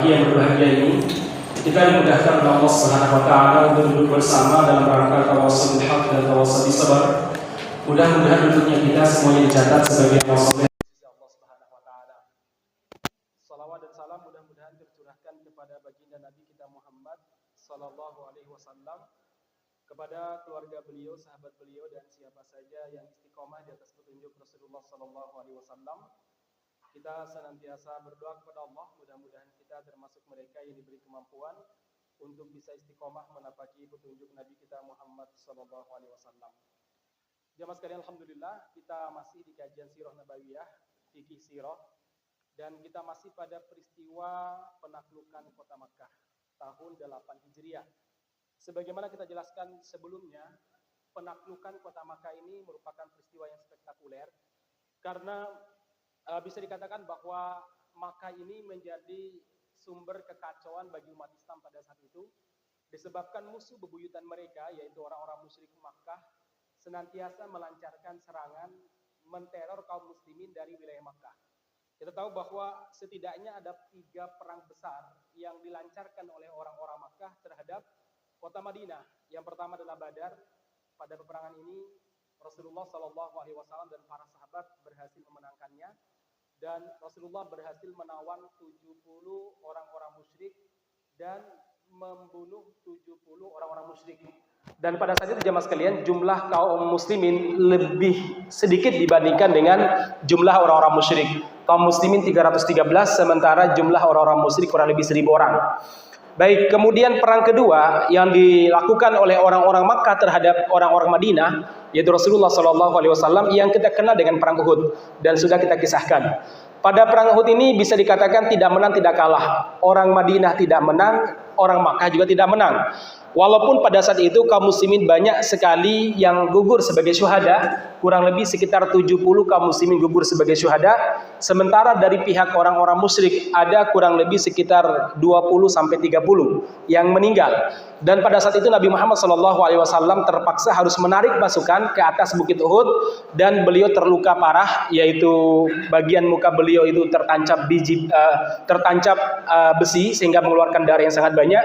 yang berbahagia ini kita dimudahkan oleh Allah Subhanahu wa taala untuk duduk bersama dalam rangka tawassul bil haq dan tawassul bis sabar. Mudah-mudahan duduknya kita semuanya dicatat sebagai amal saleh Allah Subhanahu wa taala. Salawat dan salam mudah-mudahan tercurahkan kepada baginda Nabi kita Muhammad sallallahu alaihi wasallam, kepada keluarga beliau, sahabat beliau, dan siapa saja yang istiqomah di atas petunjuk Rasulullah sallallahu alaihi wasallam. Kita senantiasa berdoa kepada Allah, mudah-mudahan kita termasuk mereka yang diberi kemampuan untuk bisa istiqomah menapaki petunjuk Nabi kita Muhammad sallallahu alaihi wasallam. Jamaah sekalian, alhamdulillah kita masih di kajian Sirah Nabawiyah, fikih sirah, dan kita masih pada peristiwa penaklukan kota Makkah tahun 8 Hijriah. Sebagaimana kita jelaskan sebelumnya, penaklukan kota Makkah ini merupakan peristiwa yang spektakuler karena bisa dikatakan bahwa Makkah ini menjadi sumber kekacauan bagi umat Islam pada saat itu, disebabkan musuh bebuyutan mereka, yaitu orang-orang musyrik Makkah, senantiasa melancarkan serangan, menteror kaum muslimin dari wilayah Makkah. Kita tahu bahwa setidaknya ada 3 perang besar yang dilancarkan oleh orang-orang Makkah terhadap kota Madinah. Yang pertama adalah Badar. Pada peperangan ini Rasulullah SAW dan para sahabat berhasil memenangkannya, dan Rasulullah berhasil menawan 70 orang-orang musyrik dan membunuh 70 orang-orang musyrik. Dan pada saat itu jemaah sekalian, jumlah kaum muslimin lebih sedikit dibandingkan dengan jumlah orang-orang musyrik. Kaum muslimin 313, sementara jumlah orang-orang musyrik kurang lebih 1000 orang. Baik, kemudian perang kedua yang dilakukan oleh orang-orang Makkah terhadap orang-orang Madinah, yaitu Rasulullah SAW, yang kita kenal dengan perang Uhud, dan sudah kita kisahkan. Pada perang Uhud ini bisa dikatakan tidak menang tidak kalah. Orang Madinah tidak menang, orang Makkah juga tidak menang. Walaupun pada saat itu kaum muslimin banyak sekali yang gugur sebagai syuhada, kurang lebih sekitar 70 kaum muslimin gugur sebagai syuhada, sementara dari pihak orang-orang musyrik ada kurang lebih sekitar 20 sampai 30 yang meninggal. Dan pada saat itu Nabi Muhammad SAW terpaksa harus menarik pasukan ke atas Bukit Uhud, dan beliau terluka parah, yaitu bagian muka beliau itu tertancap besi sehingga mengeluarkan darah yang sangat banyak.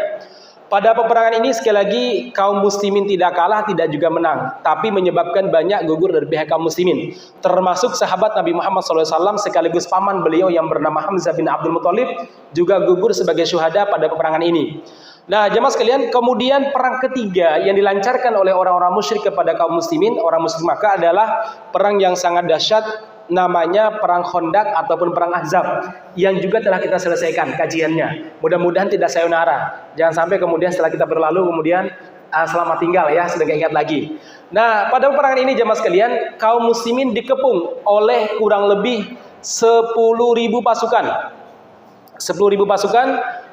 Pada peperangan ini sekali lagi kaum muslimin tidak kalah, tidak juga menang, tapi menyebabkan banyak gugur dari pihak kaum muslimin, termasuk sahabat Nabi Muhammad SAW sekaligus paman beliau yang bernama Hamzah bin Abdul Muthalib juga gugur sebagai syuhada pada peperangan ini. Nah, jemaah sekalian, kemudian perang ketiga yang dilancarkan oleh orang-orang musyrik kepada kaum muslimin, orang musyrik Makkah, adalah perang yang sangat dahsyat, namanya perang Khandaq ataupun perang Ahzab, yang juga telah kita selesaikan kajiannya. Mudah-mudahan tidak sayonara. Jangan sampai kemudian setelah kita berlalu kemudian selamat tinggal ya, sudah gak ingat lagi. Nah, pada peperangan ini jemaah sekalian, kaum muslimin dikepung oleh kurang lebih 10.000 pasukan. 10.000 pasukan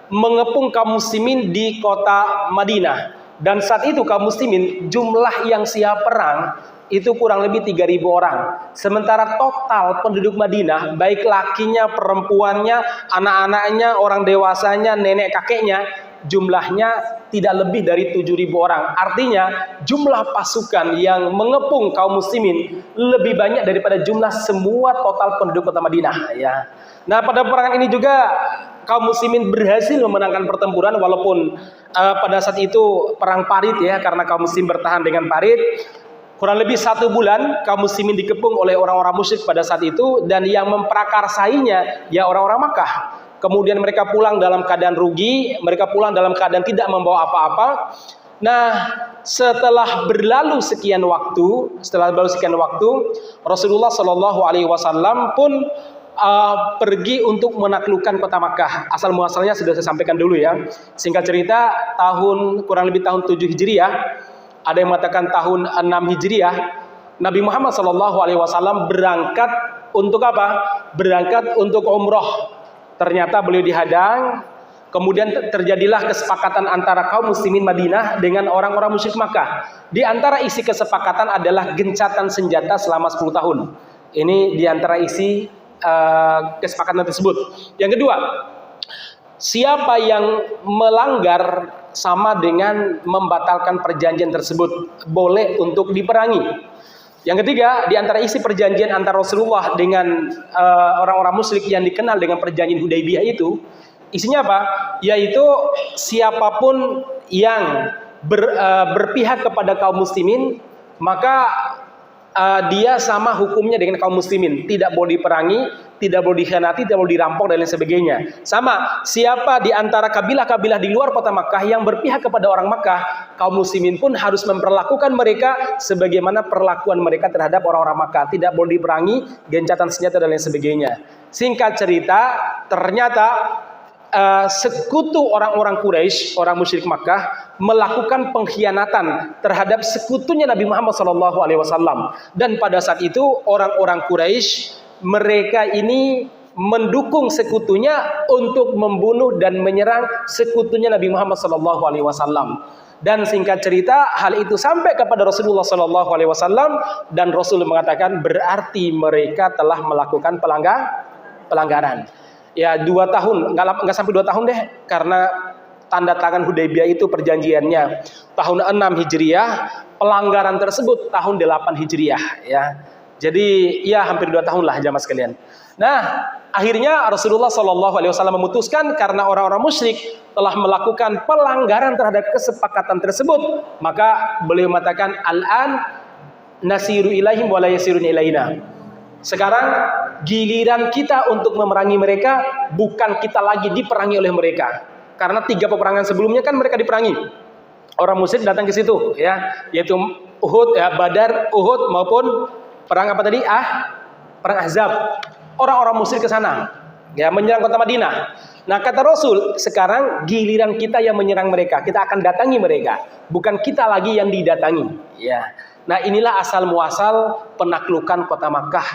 mengepung kaum muslimin di kota Madinah. Dan saat itu kaum muslimin jumlah yang siap perang itu kurang lebih 3.000 orang. Sementara total penduduk Madinah, baik lakinya, perempuannya, anak-anaknya, orang dewasanya, nenek kakeknya, jumlahnya tidak lebih dari 7.000 orang. Artinya jumlah pasukan yang mengepung kaum muslimin lebih banyak daripada jumlah semua total penduduk kota Madinah ya. Nah, pada peperangan ini juga kaum muslimin berhasil memenangkan pertempuran, walaupun pada saat itu perang parit ya, karena kaum muslim bertahan dengan parit. Kurang lebih 1 bulan kaum muslimin dikepung oleh orang-orang musyrik pada saat itu, dan yang memprakarsainya ya orang-orang Makkah. Kemudian mereka pulang dalam keadaan rugi, mereka pulang dalam keadaan tidak membawa apa-apa. Nah, setelah berlalu sekian waktu, Rasulullah SAW pun pergi untuk menaklukkan kota Makkah. Asal muasalnya sudah saya sampaikan dulu ya. Singkat cerita, kurang lebih tahun 7 Hijriah, ada yang mengatakan tahun 6 Hijriah, Nabi Muhammad SAW berangkat untuk apa? Berangkat untuk umroh. Ternyata beliau dihadang. Kemudian terjadilah kesepakatan antara kaum muslimin Madinah dengan orang-orang musyrik Makkah. Di antara isi kesepakatan adalah gencatan senjata selama 10 tahun. Ini di antara isi kesepakatan tersebut. Yang kedua, siapa yang melanggar sama dengan membatalkan perjanjian tersebut, boleh untuk diperangi. Yang ketiga, di antara isi perjanjian antara Rasulullah dengan orang-orang musyrik yang dikenal dengan perjanjian Hudaybiyah itu, Isinya apa? Yaitu siapapun yang berpihak kepada kaum muslimin, maka dia sama hukumnya dengan kaum muslimin, tidak boleh diperangi, tidak boleh dikhianati, tidak boleh dirampok dan lain sebagainya. Sama, siapa di antara kabilah-kabilah di luar kota Makkah yang berpihak kepada orang Makkah, kaum muslimin pun harus memperlakukan mereka sebagaimana perlakuan mereka terhadap orang-orang Makkah, tidak boleh diperangi, gencatan senjata dan lain sebagainya. Singkat cerita, ternyata sekutu orang-orang Quraisy, orang musyrik Makkah, melakukan pengkhianatan terhadap sekutunya Nabi Muhammad SAW. Dan pada saat itu orang-orang Quraisy, mereka ini mendukung sekutunya untuk membunuh dan menyerang sekutunya Nabi Muhammad SAW. Dan singkat cerita, hal itu sampai kepada Rasulullah SAW, dan Rasul mengatakan berarti mereka telah melakukan pelanggaran. Ya 2 tahun, nggak sampai 2 tahun deh, karena tanda tangan Hudaybiyah itu perjanjiannya tahun 6 Hijriah, pelanggaran tersebut tahun 8 Hijriah ya. Jadi ya hampir 2 tahun lah jamaah sekalian. Nah, akhirnya Rasulullah SAW memutuskan karena orang-orang musyrik telah melakukan pelanggaran terhadap kesepakatan tersebut, maka beliau mengatakan al-an nasiru ilaihim wa la yasirun ilaina. Sekarang giliran kita untuk memerangi mereka, bukan kita lagi diperangi oleh mereka. Karena 3 peperangan sebelumnya kan mereka diperangi. Orang musyrik datang ke situ ya, yaitu Uhud ya, Badar, Uhud maupun perang apa tadi? Perang Ahzab. Orang-orang musyrik ke sana ya, menyerang kota Madinah. Nah, kata Rasul, sekarang giliran kita yang menyerang mereka, kita akan datangi mereka, bukan kita lagi yang didatangi ya. Nah, inilah asal muasal penaklukan kota Makkah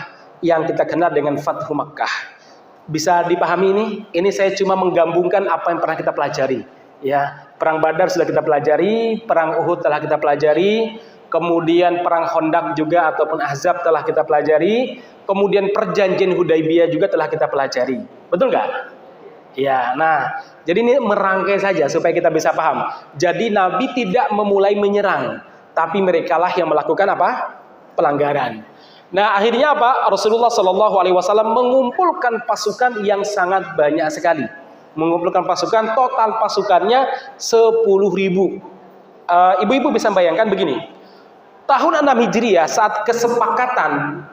yang kita kenal dengan Fathu Makkah. Bisa dipahami ini? Ini saya cuma menggabungkan apa yang pernah kita pelajari. Ya, perang Badar sudah kita pelajari, perang Uhud telah kita pelajari, kemudian perang Khandaq juga ataupun Ahzab telah kita pelajari, kemudian perjanjian Hudaybiyah juga telah kita pelajari. Betul nggak? Ya, nah, jadi ini merangkai saja supaya kita bisa paham. Jadi Nabi tidak memulai menyerang, tapi merekalah yang melakukan apa? Pelanggaran. Nah, akhirnya apa? Rasulullah SAW mengumpulkan pasukan yang sangat banyak sekali. Mengumpulkan pasukan, total pasukannya 10.000. Ibu-ibu bisa bayangkan begini. Tahun 6 Hijriah saat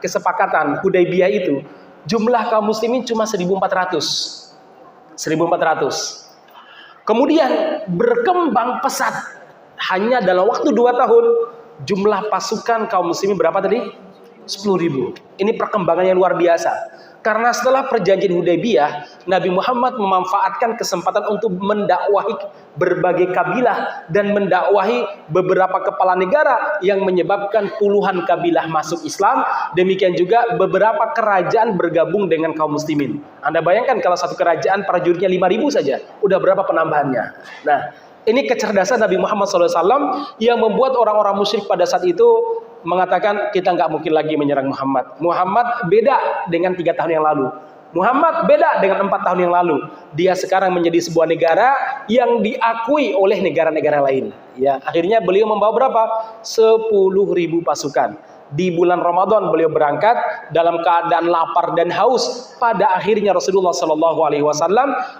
kesepakatan Hudaybiyah itu, jumlah kaum muslimin cuma 1.400. Kemudian berkembang pesat. Hanya dalam waktu 2 tahun, jumlah pasukan kaum muslimin berapa tadi? 10.000. Ini perkembangan yang luar biasa. Karena setelah perjanjian Hudaybiyah, Nabi Muhammad memanfaatkan kesempatan untuk mendakwahi berbagai kabilah dan mendakwahi beberapa kepala negara yang menyebabkan puluhan kabilah masuk Islam. Demikian juga beberapa kerajaan bergabung dengan kaum muslimin. Anda bayangkan kalau satu kerajaan prajuritnya 5.000 saja, udah berapa penambahannya? Nah, ini kecerdasan Nabi Muhammad SAW yang membuat orang-orang musyrik pada saat itu mengatakan kita nggak mungkin lagi menyerang Muhammad. Muhammad beda dengan 3 tahun yang lalu. Muhammad beda dengan 4 tahun yang lalu. Dia sekarang menjadi sebuah negara yang diakui oleh negara-negara lain. Ya, akhirnya beliau membawa berapa? 10.000 pasukan. Di bulan Ramadan beliau berangkat dalam keadaan lapar dan haus. Pada akhirnya Rasulullah SAW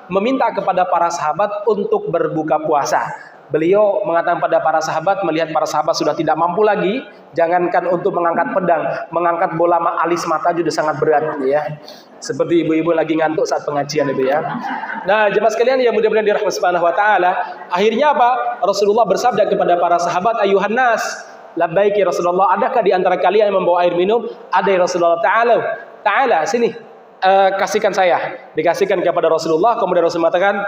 meminta kepada para sahabat untuk berbuka puasa. Beliau mengatakan pada para sahabat, melihat para sahabat sudah tidak mampu lagi, jangankan untuk mengangkat pedang, mengangkat bola alis mata juga sangat berat ya. Seperti ibu-ibu lagi ngantuk saat pengajian itu ya. Nah, jemaah sekalian yang mudah-mudahan dirahmati Subhanahu wa taala, akhirnya apa? Rasulullah bersabda kepada para sahabat, ayuhan nas, labbaik ya Rasulullah, adakah di antara kalian yang membawa air minum? Ada ya Rasulullah. Ta'ala sini, kasihkan saya. Dikasihkan kepada Rasulullah, kemudian Rasul mengatakan,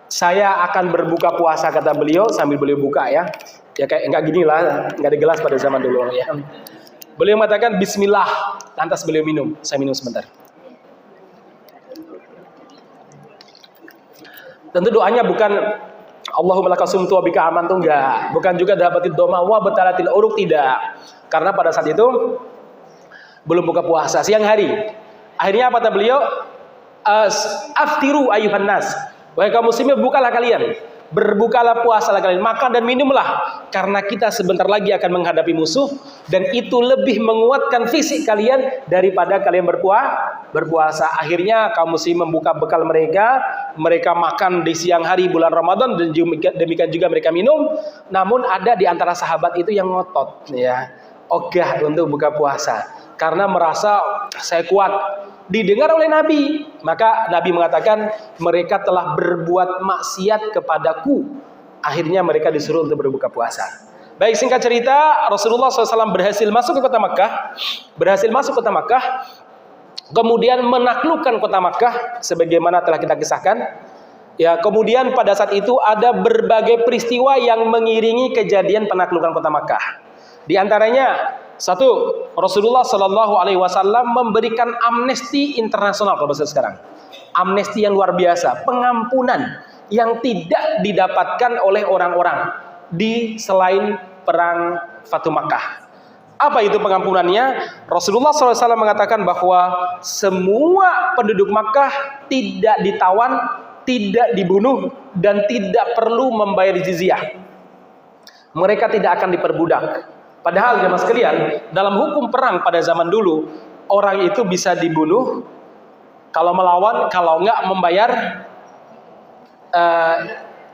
saya akan berbuka puasa, kata beliau sambil beliau buka ya. Ya kayak enggak gini lah, enggak ada gelas pada zaman dulu ya. Beliau mengatakan bismillah, lantas beliau minum. Saya minum sebentar. Tentu doanya bukan Allahumma laka sumtu wa bika amantu, enggak. Bukan juga dapatil doma wa batalatil uruk, tidak. Karena pada saat itu belum buka puasa, siang hari. Akhirnya apa kata beliau? Aftiru ayuhan nas. Wahai kaum muslimin, bukalah kalian. berbukalah puasalah kalian, makan dan minumlah, karena kita sebentar lagi akan menghadapi musuh, dan itu lebih menguatkan fisik kalian daripada kalian berpuasa. Akhirnya kaum muslim membuka bekal mereka, mereka makan di siang hari bulan Ramadan, dan demikian juga mereka minum. Namun ada di antara sahabat itu yang ngotot, ya, ogah untuk buka puasa karena merasa saya kuat. Didengar oleh Nabi, maka Nabi mengatakan mereka telah berbuat maksiat kepadaku. Akhirnya mereka disuruh untuk berbuka puasa. Baik, singkat cerita, Rasulullah SAW berhasil masuk ke kota Makkah, kemudian menaklukkan kota Makkah sebagaimana telah kita kisahkan. Ya, kemudian pada saat itu ada berbagai peristiwa yang mengiringi kejadian penaklukan kota Makkah. Di antaranya, satu, Rasulullah Shallallahu Alaihi Wasallam memberikan amnesti internasional kalau bahasa sekarang, amnesti yang luar biasa, pengampunan yang tidak didapatkan oleh orang-orang di selain perang Fatu Makkah. Apa itu pengampunannya? Rasulullah SAW mengatakan bahwa semua penduduk Makkah tidak ditawan, tidak dibunuh, dan tidak perlu membayar jizyah. Mereka tidak akan diperbudak. Padahal jemaah sekalian, dalam hukum perang pada zaman dulu, orang itu bisa dibunuh kalau melawan, kalau enggak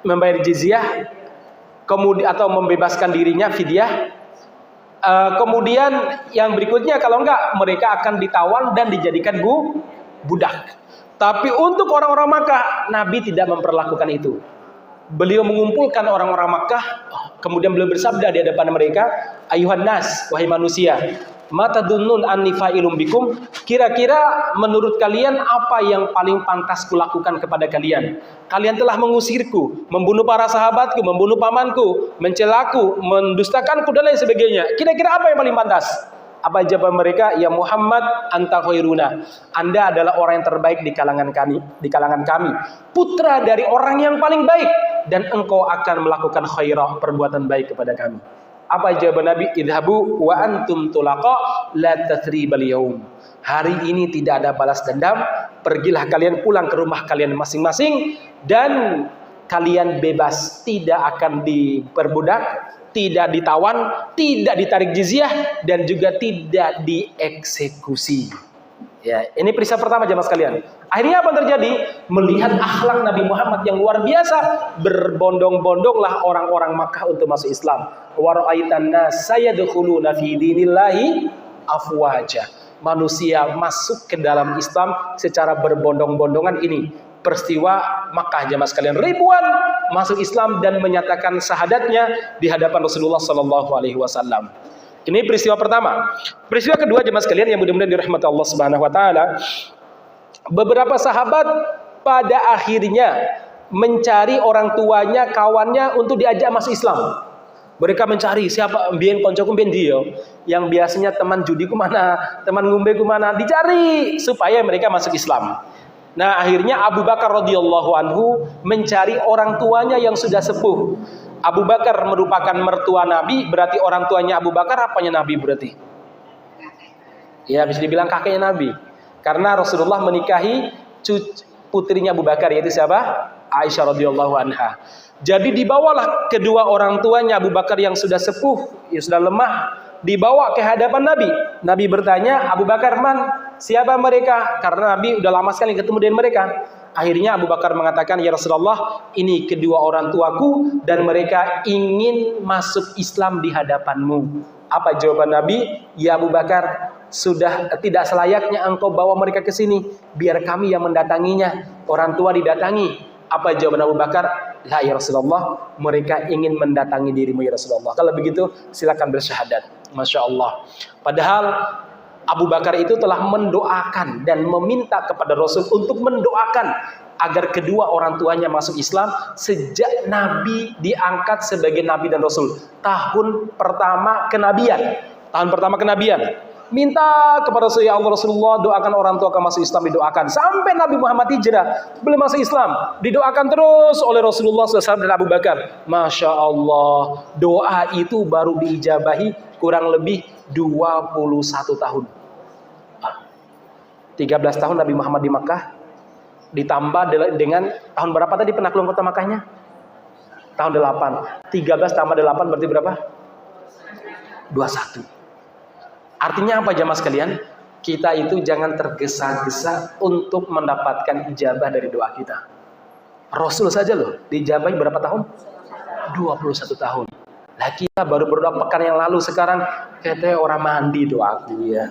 membayar jizyah, kemudian atau membebaskan dirinya fidyah. Kemudian yang berikutnya kalau enggak mereka akan ditawan dan dijadikan budak. Tapi untuk orang-orang Makkah, Nabi tidak memperlakukan itu. Beliau mengumpulkan orang-orang Makkah, kemudian beliau bersabda di hadapan mereka, ayuhan nas, wahai manusia, mata dunnun anni fa'ilum bikum, kira-kira menurut kalian apa yang paling pantas kulakukan kepada kalian? Kalian telah mengusirku, membunuh para sahabatku, membunuh pamanku, mencelaku, mendustakanku dan lain sebagainya. Kira-kira apa yang paling pantas? Apa jawaban mereka? Ya Muhammad, anta khairuna. Anda adalah orang yang terbaik di kalangan kami, putra dari orang yang paling baik, dan engkau akan melakukan khairah, perbuatan baik kepada kami. Apa jawaban Nabi? Idhabu wa antum tulaqa la tathribal yaum. Hari ini tidak ada balas dendam, pergilah kalian pulang ke rumah kalian masing-masing, dan kalian bebas, tidak akan diperbudak, tidak ditawan, tidak ditarik jizyah, dan juga tidak dieksekusi. Ya, ini peristiwa pertama jemaah sekalian. Akhirnya apa yang terjadi? Melihat akhlak Nabi Muhammad yang luar biasa, berbondong-bondonglah orang-orang Makkah untuk masuk Islam. Wa ra'aitan nas sayadkhuluna fi dinillahi afwaja. Manusia masuk ke dalam Islam secara berbondong-bondongan. Ini peristiwa Makkah jemaah sekalian, ribuan masuk Islam dan menyatakan syahadatnya di hadapan Rasulullah Sallallahu Alaihi Wasallam. Ini peristiwa pertama. Peristiwa kedua jemaah sekalian yang mudah-mudahan dirahmati Allah Subhanahu Wa Taala, beberapa sahabat pada akhirnya mencari orang tuanya, kawannya untuk diajak masuk Islam. Mereka mencari siapa mbien koncoku mbien dia, yang biasanya teman judiku mana, teman ngumbeku mana, dicari supaya mereka masuk Islam. Nah, akhirnya Abu Bakar radhiyallahu anhu mencari orang tuanya yang sudah sepuh. Abu Bakar merupakan mertua Nabi, berarti orang tuanya Abu Bakar apanya Nabi berarti? Ya, bisa dibilang kakeknya Nabi. Karena Rasulullah menikahi putrinya Abu Bakar, yaitu siapa? Aisyah radhiyallahu anha. Jadi dibawalah kedua orang tuanya Abu Bakar yang sudah sepuh, yang sudah lemah, dibawa ke hadapan Nabi. Nabi bertanya, Abu Bakar, man, siapa mereka? Karena Nabi udah lama sekali ketemu dengan mereka. Akhirnya Abu Bakar mengatakan, ya Rasulullah, ini kedua orang tuaku dan mereka ingin masuk Islam di hadapanmu. Apa jawaban Nabi? Ya Abu Bakar, sudah tidak selayaknya engkau bawa mereka ke sini, biar kami yang mendatanginya. Orang tua didatangi. Apa jawaban Abu Bakar? La ya Rasulullah, mereka ingin mendatangi dirimu ya Rasulullah. Kalau begitu silakan bersyahadat. Masya Allah. Padahal Abu Bakar itu telah mendoakan dan meminta kepada Rasul untuk mendoakan agar kedua orang tuanya masuk Islam sejak Nabi diangkat sebagai Nabi dan Rasul. Tahun pertama kenabian. Minta kepada Rasulullah, ya Allah Rasulullah, doakan orang tua akan masuk Islam, didoakan. Sampai Nabi Muhammad hijrah, belum masuk Islam, didoakan terus oleh Rasulullah SAW dan Abu Bakar. Masya Allah, doa itu baru diijabahi kurang lebih 21 tahun. 13 tahun Nabi Muhammad di Makkah, ditambah dengan tahun berapa tadi penaklukan kota Makkahnya? Tahun 8. 13 tambah 8 berarti berapa? 21. Artinya apa jamaah sekalian? Kita itu jangan tergesa-gesa untuk mendapatkan ijabah dari doa kita. Rasul saja loh, diijabahi berapa tahun? 21 tahun. Nah kita baru berdoa pekan yang lalu, sekarang katanya orang mandi doaku ya.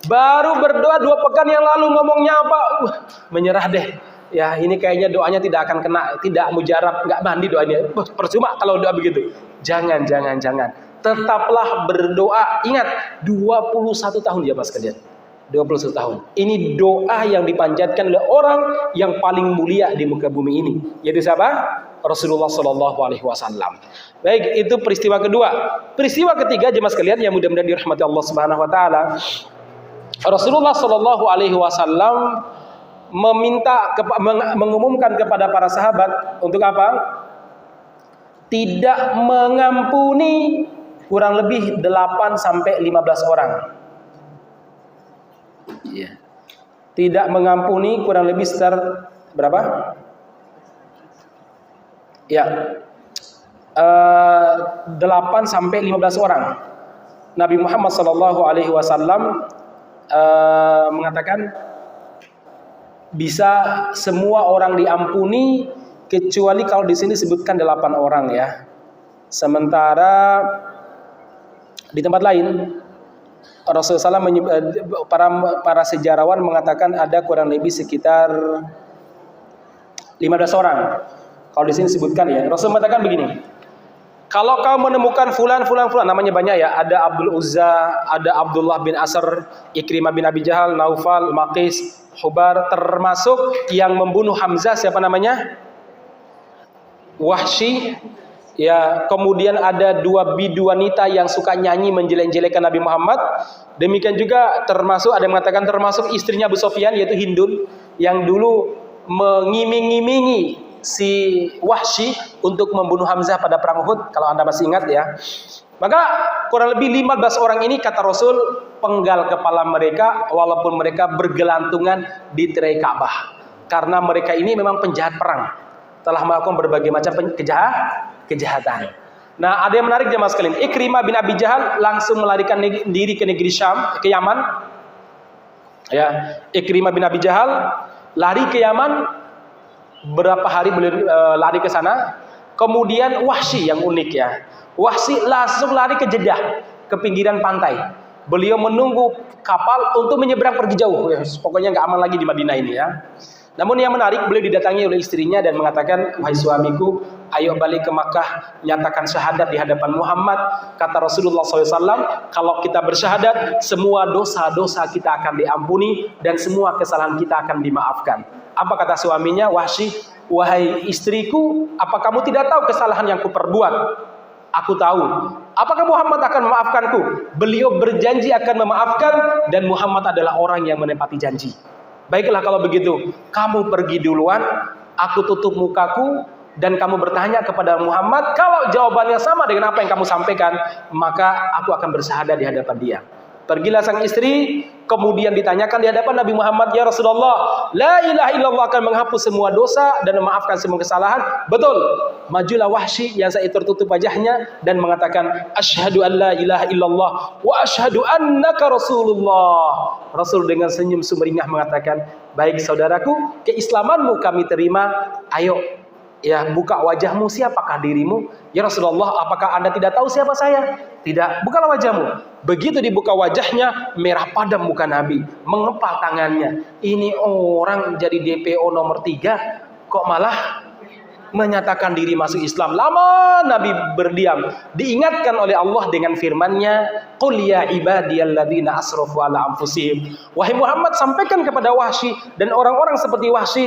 Baru berdoa 2 pekan yang lalu ngomongnya apa? Menyerah deh. Ya ini kayaknya doanya tidak akan kena, tidak mujarab, nggak mandi doanya. Percuma kalau doa begitu. Jangan. Tetaplah berdoa. Ingat, 21 tahun ya Mas kalian. 21 tahun. Ini doa yang dipanjatkan oleh orang yang paling mulia di muka bumi ini. Yaitu siapa? Rasulullah Shallallahu Alaihi Wasallam. Baik, itu peristiwa kedua. Peristiwa ketiga jemaah sekalian yang mudah-mudahan dirahmati Allah Subhanahu Wa Taala. Rasulullah Shallallahu Alaihi Wasallam mengumumkan kepada para sahabat untuk apa? Tidak mengampuni kurang lebih 8 sampai 15 orang. Ya. Tidak mengampuni kurang lebih sekitar berapa? Ya. 8 sampai 15 orang. Nabi Muhammad sallallahu alaihi wasallam mengatakan bisa semua orang diampuni kecuali kalau di sini disebutkan 8 orang ya. Sementara di tempat lain Rasulullah SAW para sejarawan mengatakan ada kurang lebih sekitar 15 orang. Kalau di sini disebutkan ya, Rasul mengatakan begini. Kalau kau menemukan fulan, namanya banyak ya. Ada Abdul Uzza, ada Abdullah bin Asr, Ikrimah bin Abi Jahal, Naufal, Maqis, Hubar, termasuk yang membunuh Hamzah, siapa namanya? Wahsy. Ya, kemudian ada 2 bidu wanita yang suka nyanyi menjelek-jelekan Nabi Muhammad. Demikian juga termasuk, ada yang mengatakan termasuk istrinya Abu Sufyan yaitu Hindun yang dulu mengiming-imingi si Wahsy untuk membunuh Hamzah pada perang Uhud, kalau Anda masih ingat ya. Maka kurang lebih 15 orang ini kata Rasul penggal kepala mereka walaupun mereka bergelantungan di tirai Ka'bah. Karena mereka ini memang penjahat perang, telah melakukan berbagai macam kejahatan. Nah, ada yang menarik jemaah sekalian. Ikrimah bin Abi Jahal langsung melarikan diri ke negeri Syam, ke Yaman. Ya, Ikrimah bin Abi Jahal lari ke Yaman. Berapa hari beliau lari ke sana. Kemudian Wahsy yang unik ya. Wahsy langsung lari ke Jeddah, ke pinggiran pantai. Beliau menunggu kapal untuk menyeberang pergi jauh. Pokoknya nggak aman lagi di Madinah ini ya. Namun yang menarik, beliau didatangi oleh istrinya dan mengatakan, wahai suamiku, ayo balik ke Makkah, nyatakan syahadat di hadapan Muhammad. Kata Rasulullah SAW, kalau kita bersyahadat, semua dosa-dosa kita akan diampuni dan semua kesalahan kita akan dimaafkan. Apa kata suaminya? Wahsy, wahai istriku, apa kamu tidak tahu kesalahan yang kuperbuat? Aku tahu. Apakah Muhammad akan memaafkanku? Beliau berjanji akan memaafkan dan Muhammad adalah orang yang menepati janji. Baiklah kalau begitu, kamu pergi duluan, aku tutup mukaku, dan kamu bertanya kepada Muhammad, kalau jawabannya sama dengan apa yang kamu sampaikan, maka aku akan bersyahadat di hadapan dia. Pergilah sang istri, kemudian ditanyakan di hadapan Nabi Muhammad, ya Rasulullah, la ilaha illallah akan menghapus semua dosa dan memaafkan semua kesalahan. Betul. Majulah Wahsy yang saat itu tertutup wajahnya dan mengatakan, asyhadu an la ilaha illallah wa asyhadu annaka Rasulullah. Rasul dengan senyum sumringah mengatakan, baik saudaraku, keislamanmu kami terima. Ayo, ya, buka wajahmu, siapakah dirimu? Ya Rasulullah, apakah Anda tidak tahu siapa saya? Tidak, bukalah wajahmu. Begitu dibuka wajahnya, merah padam muka Nabi, mengepal tangannya. Ini orang jadi DPO nomor 3, kok malah menyatakan diri masuk Islam. Lama Nabi berdiam. Diingatkan oleh Allah dengan firman-Nya, qul ya ibadiyalladzina asrafu ala anfusihim. Wahai Muhammad, sampaikan kepada Wahsy dan orang-orang seperti Wahsy,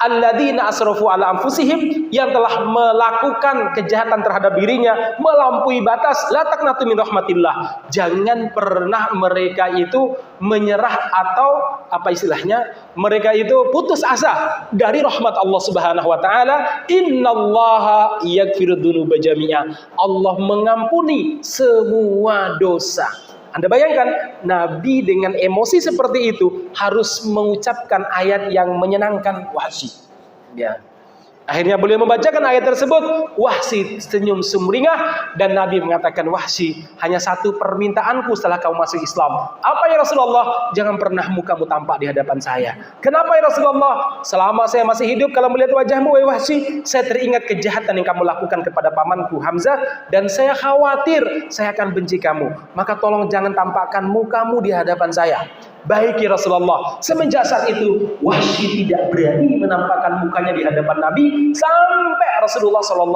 alladzina asrafu ala anfusihim, yang telah melakukan kejahatan terhadap dirinya, melampaui batas, la taqnatu min rahmatillah. Jangan pernah mereka itu menyerah atau apa istilahnya, mereka itu putus asa dari rahmat Allah Subhanahu wa taala. Innallaha yaghfiru dzunuba jami'a. Allah mengampuni semua dosa. Anda bayangkan, Nabi dengan emosi seperti itu harus mengucapkan ayat yang menyenangkan Wahsy. Ya. Akhirnya beliau membacakan ayat tersebut. Wahsy senyum sumringah dan Nabi mengatakan, Wahsy, hanya satu permintaanku setelah kamu masuk Islam. Apa ya Rasulullah? Jangan pernah mukamu tampak di hadapan saya. Kenapa ya Rasulullah? Selama saya masih hidup, kalau melihat wajahmu Wahsy, saya teringat kejahatan yang kamu lakukan kepada pamanku Hamzah, dan saya khawatir saya akan benci kamu. Maka tolong jangan tampakkan mukamu di hadapan saya. Baik ya Rasulullah. Semenjak saat itu Wahsy tidak berani menampakkan mukanya di hadapan Nabi sampai Rasulullah SAW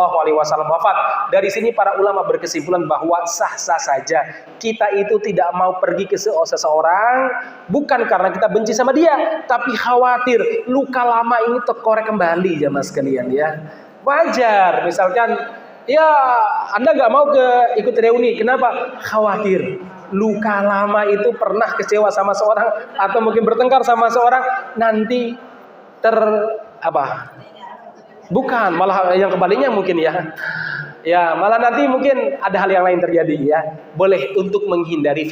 wafat. Dari sini para ulama berkesimpulan bahwa sah-sah saja kita itu tidak mau pergi ke seseorang bukan karena kita benci sama dia, tapi khawatir luka lama ini terkorek kembali jamaah sekalian ya. Wajar misalkan ya Anda nggak mau ikut reuni, kenapa? Khawatir luka lama itu pernah kecewa sama seorang atau mungkin bertengkar sama seorang nanti bukan malah yang kebalinya mungkin ya malah nanti mungkin ada hal yang lain terjadi ya. Boleh untuk menghindari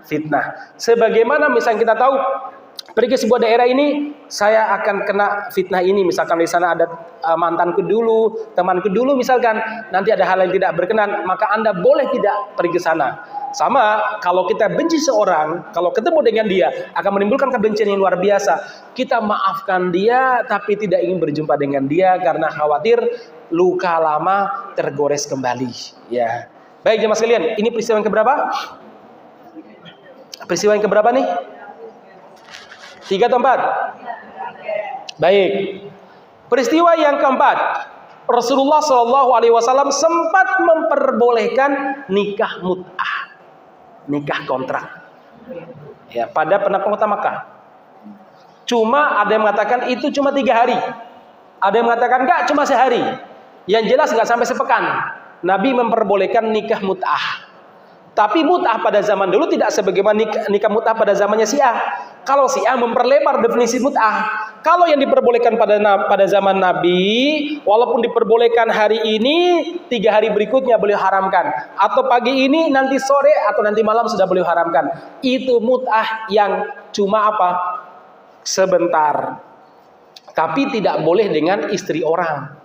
fitnah. Sebagaimana misalnya kita tahu pergi ke sebuah daerah ini saya akan kena fitnah ini, misalkan di sana ada mantanku dulu, temanku dulu misalkan, nanti ada hal yang tidak berkenan, maka Anda boleh tidak pergi ke sana. Sama kalau kita benci seorang, kalau ketemu dengan dia akan menimbulkan kebencian yang luar biasa. Kita maafkan dia tapi tidak ingin berjumpa dengan dia karena khawatir luka lama tergores kembali. Ya. Baik jemaah sekalian, ini peristiwa yang keberapa? Peristiwa yang keberapa nih? 3 atau 4? Baik. Peristiwa yang keempat, Rasulullah SAW sempat memperbolehkan nikah mut'ah, nikah kontrak. Ya, pada penaklukan kota Makkah. Cuma ada yang mengatakan itu cuma 3 hari. Ada yang mengatakan enggak, cuma sehari. Yang jelas enggak sampai sepekan. Nabi memperbolehkan nikah mut'ah. Tapi mut'ah pada zaman dulu tidak sebagaimana nikah mut'ah pada zamannya Syiah. Kalau Syiah memperlebar definisi mut'ah. Kalau yang diperbolehkan pada zaman Nabi, walaupun diperbolehkan hari ini, 3 hari berikutnya beliau haramkan. Atau pagi ini, nanti sore, atau nanti malam sudah beliau haramkan. Itu mut'ah yang cuma sebentar. Tapi tidak boleh dengan istri orang.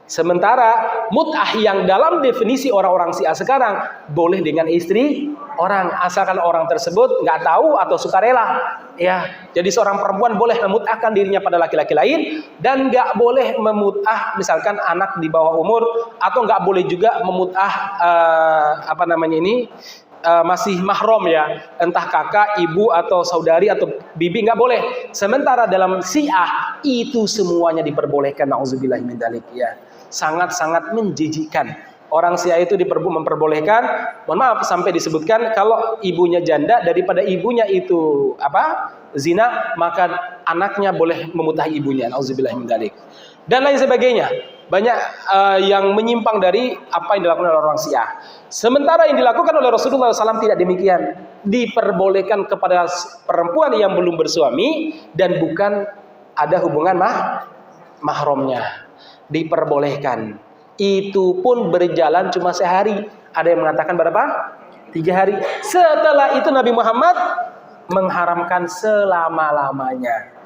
Sementara mut'ah yang dalam definisi orang-orang Syiah sekarang boleh dengan istri orang, asalkan orang tersebut nggak tahu atau sukarela. Ya, jadi seorang perempuan boleh memut'ahkan dirinya pada laki-laki lain dan nggak boleh memut'ah misalkan anak di bawah umur, atau nggak boleh juga memut'ah masih mahram ya, entah kakak, ibu atau saudari atau bibi, nggak boleh. Sementara dalam Syiah itu semuanya diperbolehkan. Nauzubillah min dzalik ya. Sangat-sangat menjijikkan. Orang Syiah itu memperbolehkan, mohon maaf sampai disebutkan kalau ibunya janda daripada ibunya itu zina, maka anaknya boleh memutahi ibunya. Nauzubillah min dzalik. Dan lain sebagainya. Banyak yang menyimpang dari apa yang dilakukan oleh orang Syiah. Sementara yang dilakukan oleh Rasulullah SAW tidak demikian. Diperbolehkan kepada perempuan yang belum bersuami dan bukan ada hubungan mahramnya. Diperbolehkan. Itu pun berjalan cuma sehari. Ada yang mengatakan berapa? 3 hari. Setelah itu Nabi Muhammad mengharamkan selama-lamanya.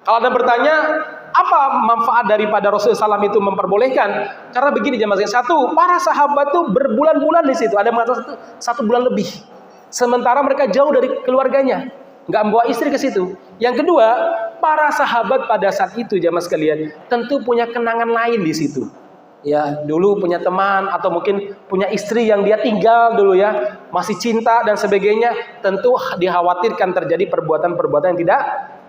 Kalau Anda bertanya, apa manfaat daripada Rasulullah SAW itu memperbolehkan? Karena begini jemaah sekalian. Satu, para sahabat tuh berbulan-bulan di situ. Ada yang mengatakan 1 bulan lebih. Sementara mereka jauh dari keluarganya, nggak membawa istri ke situ. Yang kedua, para sahabat pada saat itu jemaah sekalian tentu punya kenangan lain di situ. Ya, dulu punya teman atau mungkin punya istri yang dia tinggal dulu ya, masih cinta dan sebagainya, tentu dikhawatirkan terjadi perbuatan-perbuatan yang tidak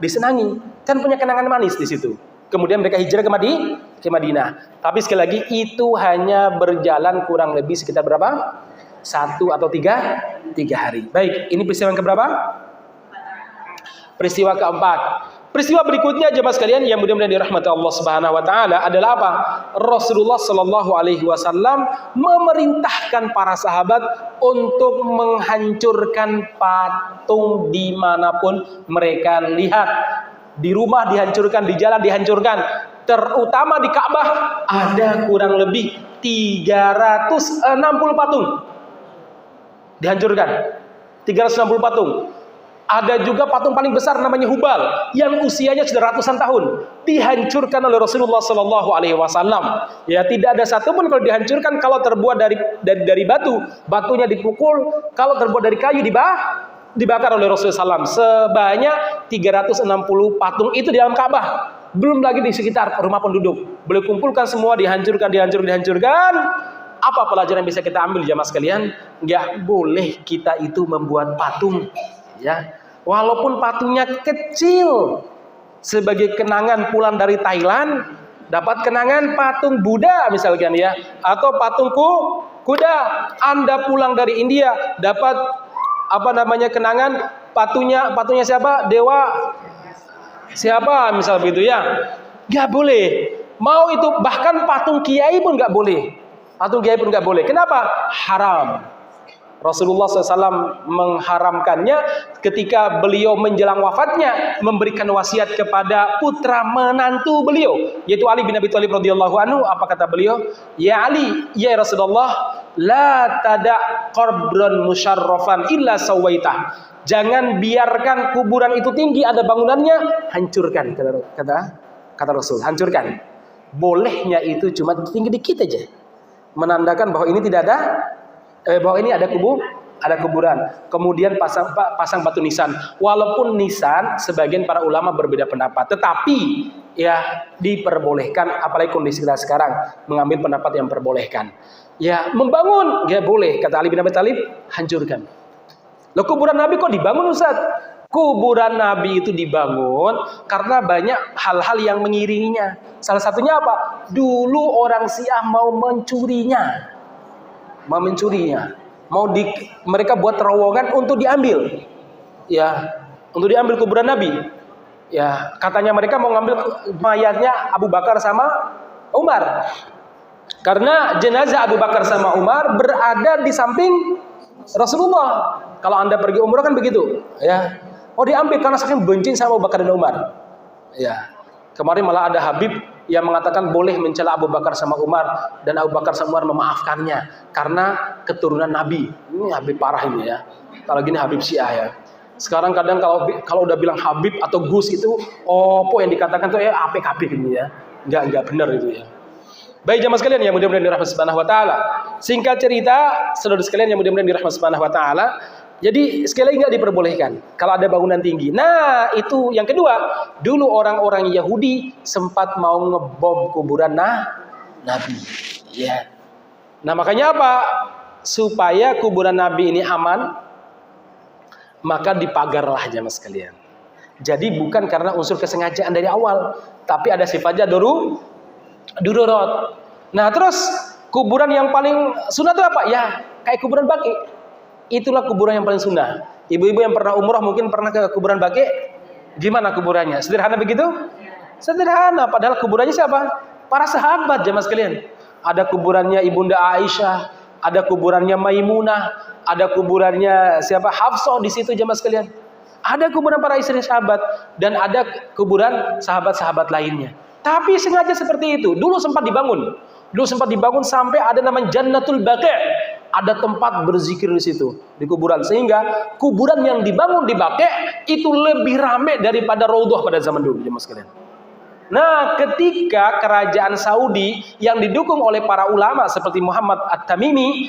disenangi. Kan punya kenangan manis di situ. Kemudian mereka hijrah ke Madinah. Tapi sekali lagi itu hanya berjalan kurang lebih sekitar berapa? 1 atau 3 hari. Baik, ini peristiwa yang keberapa? Peristiwa keempat. Peristiwa berikutnya jemaah sekalian yang mudah-mudahan dirahmati Allah Subhanahu wa taala adalah apa? Rasulullah sallallahu alaihi wasallam memerintahkan para sahabat untuk menghancurkan patung dimanapun mereka lihat. Di rumah dihancurkan, di jalan dihancurkan. Terutama di Ka'bah ada kurang lebih 360 patung. Dihancurkan. 360 patung. Ada juga patung paling besar namanya Hubal yang usianya sudah ratusan tahun, dihancurkan oleh Rasulullah Shallallahu Alaihi Wasallam. Ya, tidak ada satupun kalau dihancurkan kalau terbuat dari batu, batunya dipukul. Kalau terbuat dari kayu dibakar oleh Rasulullah SAW. Sebanyak 360 patung itu di dalam Ka'bah. Belum lagi di sekitar rumah penduduk. Boleh kumpulkan semua, dihancurkan. Apa pelajaran yang bisa kita ambil jamaah sekalian? Nggak boleh kita itu membuat patung, ya. Walaupun patungnya kecil, sebagai kenangan pulang dari Thailand, dapat kenangan patung Buddha misalkan ya, atau patung kuda. Anda pulang dari India, dapat kenangan patungnya siapa? Dewa siapa misal begitu ya. Nggak boleh. Mau itu bahkan patung kiai pun nggak boleh. Patung kiai pun nggak boleh. Kenapa? Haram. Rasulullah SAW mengharamkannya ketika beliau menjelang wafatnya memberikan wasiat kepada putra menantu beliau, yaitu Ali bin Abi Thalib radhiyallahu anhu. Apa kata beliau? Ya Ali, ya Rasulullah, la tada' qabran musyarrafan illa sawaitah. Jangan biarkan kuburan itu tinggi, ada bangunannya, hancurkan, kata Rasul, hancurkan. Bolehnya itu cuma tinggi dikit aja, menandakan bahwa ini tidak ada, bahwa ini ada kuburan. Kemudian pasang batu nisan. Walaupun nisan sebagian para ulama berbeda pendapat, tetapi ya diperbolehkan, apalagi kondisi kita sekarang mengambil pendapat yang perbolehkan. Ya, membangun ya boleh, kata Ali bin Abi Thalib, hancurkan. Loh, kuburan Nabi kok dibangun, Ustaz? Kuburan Nabi itu dibangun karena banyak hal-hal yang mengiringinya. Salah satunya apa? Dulu orang Syiah mau mencurinya. Mereka buat terowongan untuk diambil. Ya, untuk diambil kuburan Nabi. Ya, katanya mereka mau ngambil mayatnya Abu Bakar sama Umar. Karena jenazah Abu Bakar sama Umar berada di samping Rasulullah. Kalau Anda pergi umrah kan begitu, ya. Oh, diambil karena saking benci sama Abu Bakar dan Umar. Ya. Kemarin malah ada Habib yang mengatakan boleh mencela Abu Bakar sama Umar, dan Abu Bakar sama Umar memaafkannya karena keturunan Nabi. Ini Habib parah ini ya. Kalau gini Habib Syiah ya. Sekarang kadang kalau udah bilang Habib atau Gus itu, yang dikatakan tuh APKB ini ya. Enggak benar itu ya. Baik jamaah sekalian yang mudah-mudahan dirahmati Subhanahu wa taala. Singkat cerita, saudara sekalian yang mudah-mudahan dirahmati Subhanahu wa taala, jadi sekali lagi nggak diperbolehkan kalau ada bangunan tinggi. Nah, itu yang kedua. Dulu orang-orang Yahudi sempat mau ngebom kuburan Nabi. Ya. Nah, makanya apa? Supaya kuburan Nabi ini aman, maka dipagarlah jamaah sekalian. Jadi bukan karena unsur kesengajaan dari awal, tapi ada sifatnya dururat. Nah, terus kuburan yang paling sunnah itu apa? Ya, kayak kuburan Baqi. Itulah kuburan yang paling sunnah. Ibu-ibu yang pernah umrah mungkin pernah ke kuburan Baqi. Gimana kuburannya? Sederhana begitu? Sederhana. Padahal kuburannya siapa? Para sahabat jemaah sekalian. Ada kuburannya Ibunda Aisyah, ada kuburannya Maimunah, ada kuburannya siapa? Hafsah di situ jemaah sekalian. Ada kuburan para istri sahabat dan ada kuburan sahabat-sahabat lainnya. Tapi sengaja seperti itu. Dulu sempat dibangun sampai ada namanya Jannatul Baqi'. Ada tempat berzikir di situ, di kuburan. Sehingga kuburan yang dibangun di Baqi' itu lebih ramai daripada Raudhah pada zaman dulu, jemaah sekalian. Nah, ketika kerajaan Saudi yang didukung oleh para ulama seperti Muhammad At-Tamimi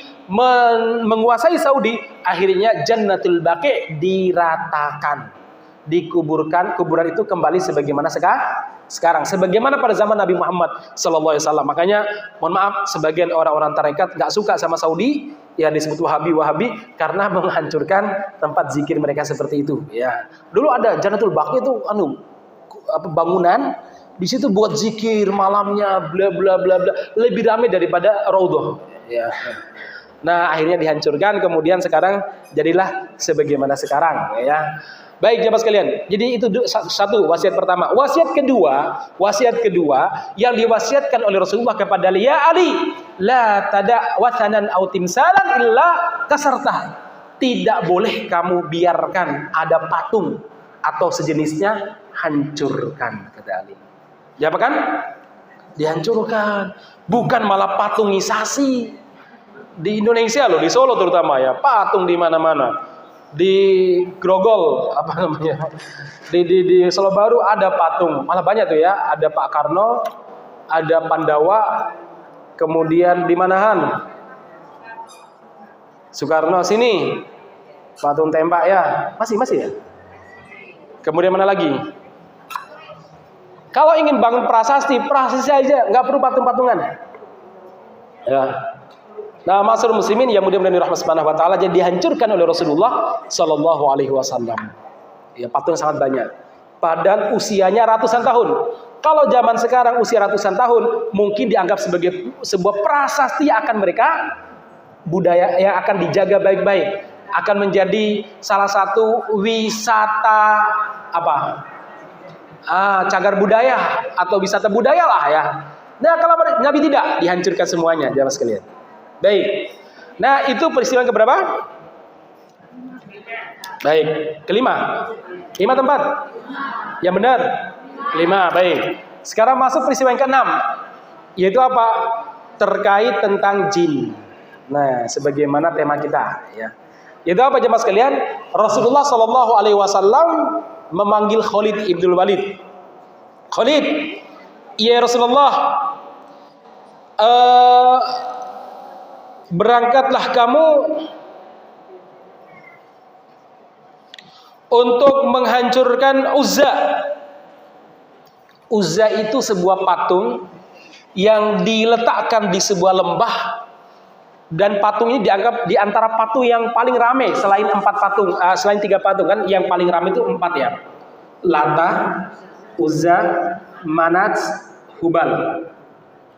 menguasai Saudi, akhirnya Jannatul Baqi' diratakan. Dikuburkan, kuburan itu kembali sebagaimana sekarang, sebagaimana pada zaman Nabi Muhammad SAW. Makanya mohon maaf, sebagian orang-orang tarekat nggak suka sama Saudi, ya disebut Wahabi karena menghancurkan tempat zikir mereka seperti itu. Ya, dulu ada Jannatul Baqi' itu bangunan di situ buat zikir malamnya, bla bla bla bla, lebih ramai daripada Raudhah. Ya. Nah, akhirnya dihancurkan, kemudian sekarang jadilah sebagaimana sekarang. Ya. Baik jemaah sekalian, jadi itu satu wasiat pertama. Wasiat kedua yang diwasiatkan oleh Rasulullah kepada ya Ali, la tada' wathanan aw timsalan illa kasartah. Tidak boleh kamu biarkan ada patung atau sejenisnya, hancurkan, kata Ali. Ya apa kan? Dihancurkan, bukan malah patungisasi. Di Indonesia loh, di Solo terutama ya, patung di mana-mana. di Grogol apa namanya, di Solo Baru ada patung, malah banyak tuh ya, ada Pak Karno, ada Pandawa, kemudian di Manahan Soekarno sini patung tembak ya, masih ya. Kemudian mana lagi? Kalau ingin bangun prasasti aja, nggak perlu patung-patungan. Ya. Nah, masyarakat muslimin yang mudah-mudahan dirahmati Subhanahu wa taala, jadi dihancurkan oleh Rasulullah sallallahu alaihi wasallam. Ya, patung sangat banyak. Padahal usianya ratusan tahun. Kalau zaman sekarang usia ratusan tahun, mungkin dianggap sebagai sebuah prasasti akan mereka, budaya yang akan dijaga baik-baik, akan menjadi salah satu wisata cagar budaya atau wisata budaya lah ya. Nah, kalau Nabi tidak, dihancurkan semuanya, jamaah sekalian. Baik. Nah, itu peristiwa yang keberapa? Baik, kelima. 5 tempat. Yang benar? 5, baik. Sekarang masuk peristiwa yang ke-6, yaitu apa? Terkait tentang jin. Nah, sebagaimana tema kita ya. Yaitu apa jemaah sekalian? Rasulullah sallallahu alaihi wasallam memanggil Khalid ibn Walid. Khalid, ya Rasulullah, berangkatlah kamu untuk menghancurkan Uzza. Uzza itu sebuah patung yang diletakkan di sebuah lembah, dan patung ini dianggap di antara patung yang paling ramai selain 3 patung kan, yang paling ramai itu 4 ya. Lata, Uzza, Manat, Hubal.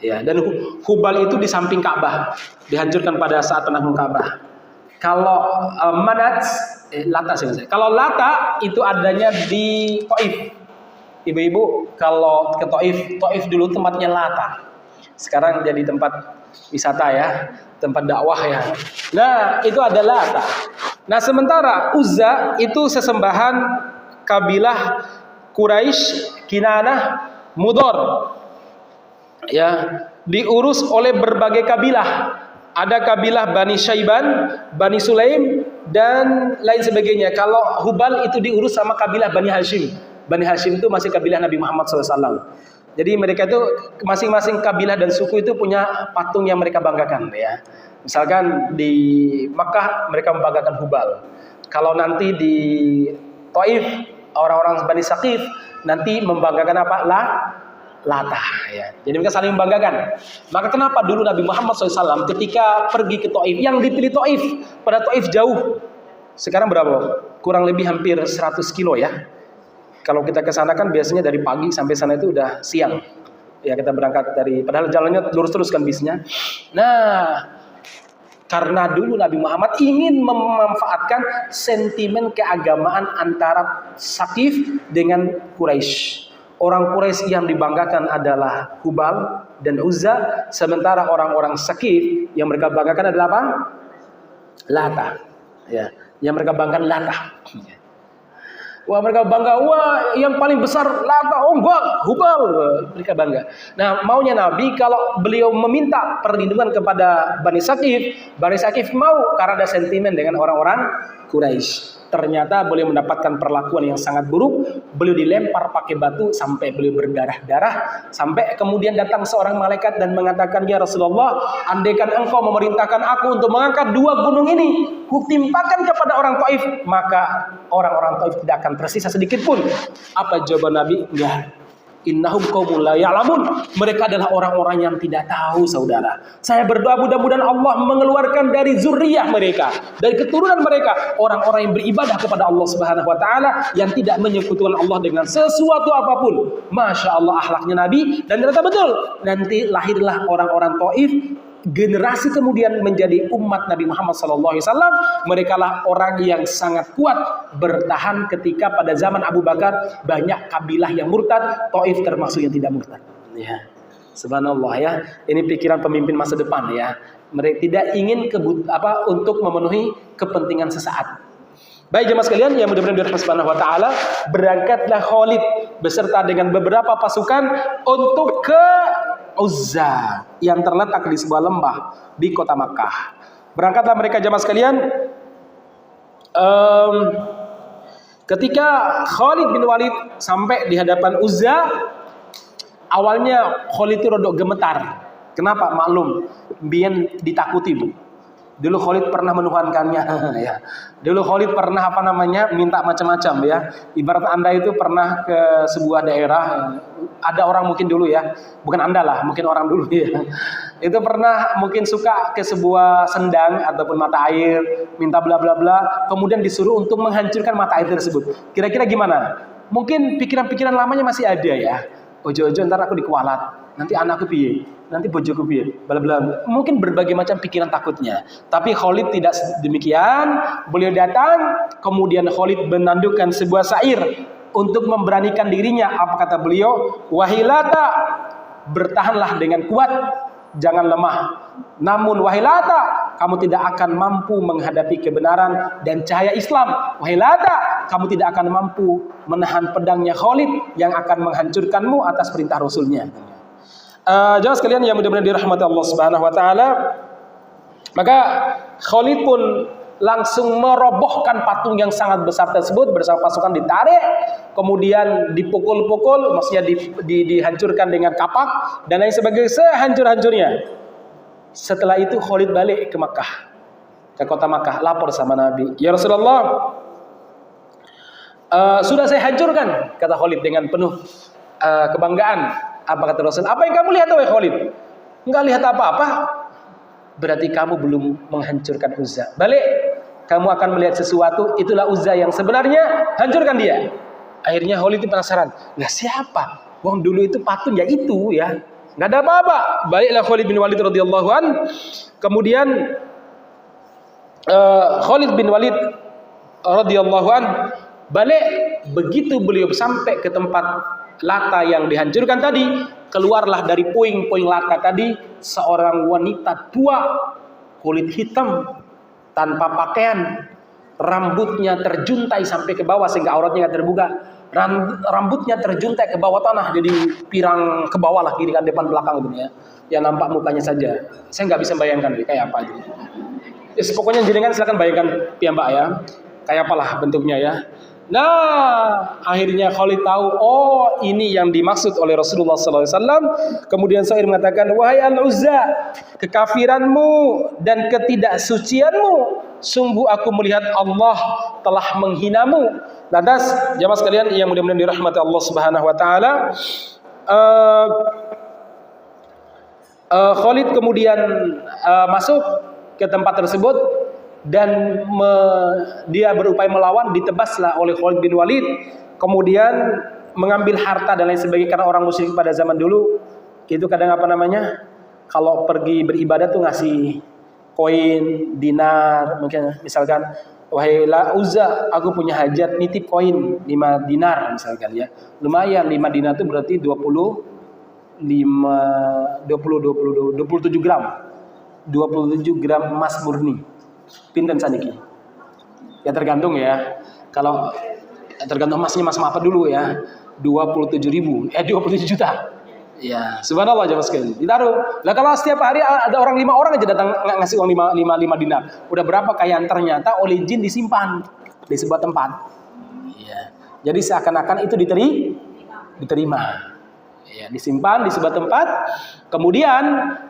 Ya, dan Hubal itu di samping Ka'bah, dihancurkan pada saat penaklukan Ka'bah. Kalau Manat, Lata sih. Kalau Lata itu adanya di Taif. Ibu-ibu kalau ke Taif dulu tempatnya Lata. Sekarang jadi tempat wisata ya, tempat dakwah ya. Nah, itu adalah Lata. Nah, sementara Uzza itu sesembahan kabilah Quraisy, Kinanah, Mudhar. Ya, diurus oleh berbagai kabilah. Ada kabilah Bani Syaiban, Bani Sulaim, dan lain sebagainya. Kalau Hubal itu diurus sama kabilah Bani Hashim. Bani Hashim itu masih kabilah Nabi Muhammad SAW. Jadi mereka itu masing-masing kabilah dan suku itu punya patung yang mereka banggakan ya. Misalkan di Makkah mereka membanggakan Hubal. Kalau nanti di Taif orang-orang Bani Saqif nanti membanggakan apa? Lata ya. Jadi mereka saling membanggakan. Maka kenapa dulu Nabi Muhammad SAW ketika pergi ke Taif, yang dipilih Taif, pada Taif jauh. Sekarang berapa? Kurang lebih hampir 100 kilo ya. Kalau kita ke sana kan biasanya dari pagi sampai sana itu udah siang. Ya, kita berangkat padahal jalannya lurus-lurus kan bisnya. Nah, karena dulu Nabi Muhammad ingin memanfaatkan sentimen keagamaan antara Saqif dengan Quraisy. Orang Quraisy yang dibanggakan adalah Hubal dan Uzza, sementara orang-orang Saqif yang mereka banggakan adalah apa? Lata. Ya, yang mereka banggakan Lata. Wah, mereka bangga, wah yang paling besar Lata, oh enggak, Hubal, mereka bangga. Nah, maunya Nabi kalau beliau meminta perlindungan kepada Bani Saqif mau karena ada sentimen dengan orang-orang Quraisy. Ternyata beliau mendapatkan perlakuan yang sangat buruk. Beliau dilempar pakai batu sampai beliau berdarah-darah. Sampai kemudian datang seorang malaikat dan mengatakan, ya Rasulullah, andaikan engkau memerintahkan aku untuk mengangkat 2 gunung ini, kutimpakan kepada orang Taif, maka orang-orang Taif tidak akan tersisa sedikit pun. Apa jawaban Nabi? Enggak. Innahum qaumun la ya'lamun. Mereka adalah orang-orang yang tidak tahu, saudara. Saya berdoa mudah-mudahan Allah mengeluarkan dari zuriyah mereka, dari keturunan mereka, orang-orang yang beribadah kepada Allah Subhanahu wa taala, yang tidak menyekutukan Allah dengan sesuatu apapun. Masya Allah akhlaknya Nabi, dan ternyata betul. Nanti lahirlah orang-orang Taif, generasi kemudian menjadi umat Nabi Muhammad SAW. Mereka lah orang yang sangat kuat bertahan ketika pada zaman Abu Bakar banyak kabilah yang murtad, Taif termasuk yang tidak murtad. Ya, subhanallah ya. Ini pikiran pemimpin masa depan ya. Mereka tidak ingin untuk memenuhi kepentingan sesaat. Baik jemaah sekalian yang mudah-mudahan dirahmati Subhanahu wa taala, berangkatlah Khalid beserta dengan beberapa pasukan untuk ke Uzza yang terletak di sebuah lembah di kota Makkah. Berangkatlah mereka jemaah sekalian Ketika Khalid bin Walid sampai di hadapan Uzza, awalnya Khalid itu rodok gemetar. Kenapa? Maklum, biyen ditakuti, Bu. Dulu Khalid pernah menuhankannya ya. Dulu Khalid pernah minta macam-macam ya. Ibarat Anda itu pernah ke sebuah daerah, ada orang mungkin dulu ya, bukan Anda lah, mungkin orang dulu ya. Itu pernah mungkin suka ke sebuah sendang ataupun mata air, minta bla bla bla, kemudian disuruh untuk menghancurkan mata air tersebut. Kira-kira gimana? Mungkin pikiran-pikiran lamanya masih ada ya. Ojo-ojo ntar aku dikualat, nanti anakku piye, nanti bojoku piye, bla bla. Mungkin berbagai macam pikiran takutnya. Tapi Khalid tidak demikian. Beliau datang, kemudian Khalid menandukkan sebuah syair untuk memberanikan dirinya. Apa kata beliau? Wahai Lata, bertahanlah dengan kuat, jangan lemah. Namun wahai Lata, kamu tidak akan mampu menghadapi kebenaran dan cahaya Islam. Wahai Lata, kamu tidak akan mampu menahan pedangnya Khalid yang akan menghancurkanmu atas perintah Rasulnya. Jamaah sekalian yang mudah-mudahan dirahmati Allah Subhanahu wa taala, maka Khalid pun langsung merobohkan patung yang sangat besar tersebut bersama pasukan, ditarik, kemudian dipukul-pukul, maksudnya dihancurkan dengan kapak dan lain sebagainya sehancur-hancurnya. Setelah itu Khalid balik ke Makkah, ke kota Makkah, lapor sama Nabi, ya Rasulullah, sudah saya hancurkan, kata Khalid dengan penuh kebanggaan. Apa kata Rasul? Apa yang kamu lihat, wahai Khalid? Enggak lihat apa-apa. Berarti kamu belum menghancurkan Uzza. Balik, kamu akan melihat sesuatu. Itulah Uzza yang sebenarnya, hancurkan dia. Akhirnya Khalid itu penasaran. Lah siapa? Wong dulu itu patung ya itu ya. Enggak ada apa-apa. Baliklah Khalid bin Walid radhiyallahu an. Kemudian Khalid bin Walid radhiyallahu an balik. Begitu beliau sampai ke tempat Lata yang dihancurkan tadi, keluarlah dari puing-puing Lata tadi seorang wanita tua, kulit hitam, tanpa pakaian, rambutnya terjuntai sampai ke bawah sehingga auratnya nggak terbuka. Rambutnya terjuntai ke bawah tanah, jadi pirang ke bawah lah, kiri kan depan belakang gitu ya. Ya nampak mukanya saja. Saya nggak bisa bayangkan kayak apa itu. Pokoknya jenengan silakan bayangkan piyambak ya, kayak apalah bentuknya ya. Nah, akhirnya Khalid tahu, oh ini yang dimaksud oleh Rasulullah SAW. Kemudian syair mengatakan, wahai Al-Uzza, kekafiranmu dan ketidaksucianmu, sungguh aku melihat Allah telah menghinamu. Lantas, jamaah sekalian yang mudah-mudahan dirahmati Allah Subhanahu Wa Taala, Khalid kemudian masuk ke tempat tersebut. Dan dia berupaya melawan, ditebaslah oleh Khalid bin Walid, kemudian mengambil harta dan lain sebagainya. Karena orang musyrik pada zaman dulu itu kadang kalau pergi beribadah tuh ngasih koin, dinar, mungkin misalkan, wahai Uzza, aku punya hajat, nitip koin 5 dinar misalkan ya. Lumayan, 5 dinar itu berarti 27 gram. 27 gram emas murni. Pinten saniki? Ya tergantung ya. Kalau tergantung emasnya emas apa dulu ya. 27.000, 27 juta. Ya, subhanallah jemaah sekalian. Ditaruh. Lah kalau setiap hari ada 5 orang aja datang ngasih uang 5 dinar. Udah berapa kayaan, ternyata oleh jin disimpan di sebuah tempat. Ya. Jadi seakan-akan itu diterima. Ya, disimpan di sebuah tempat. Kemudian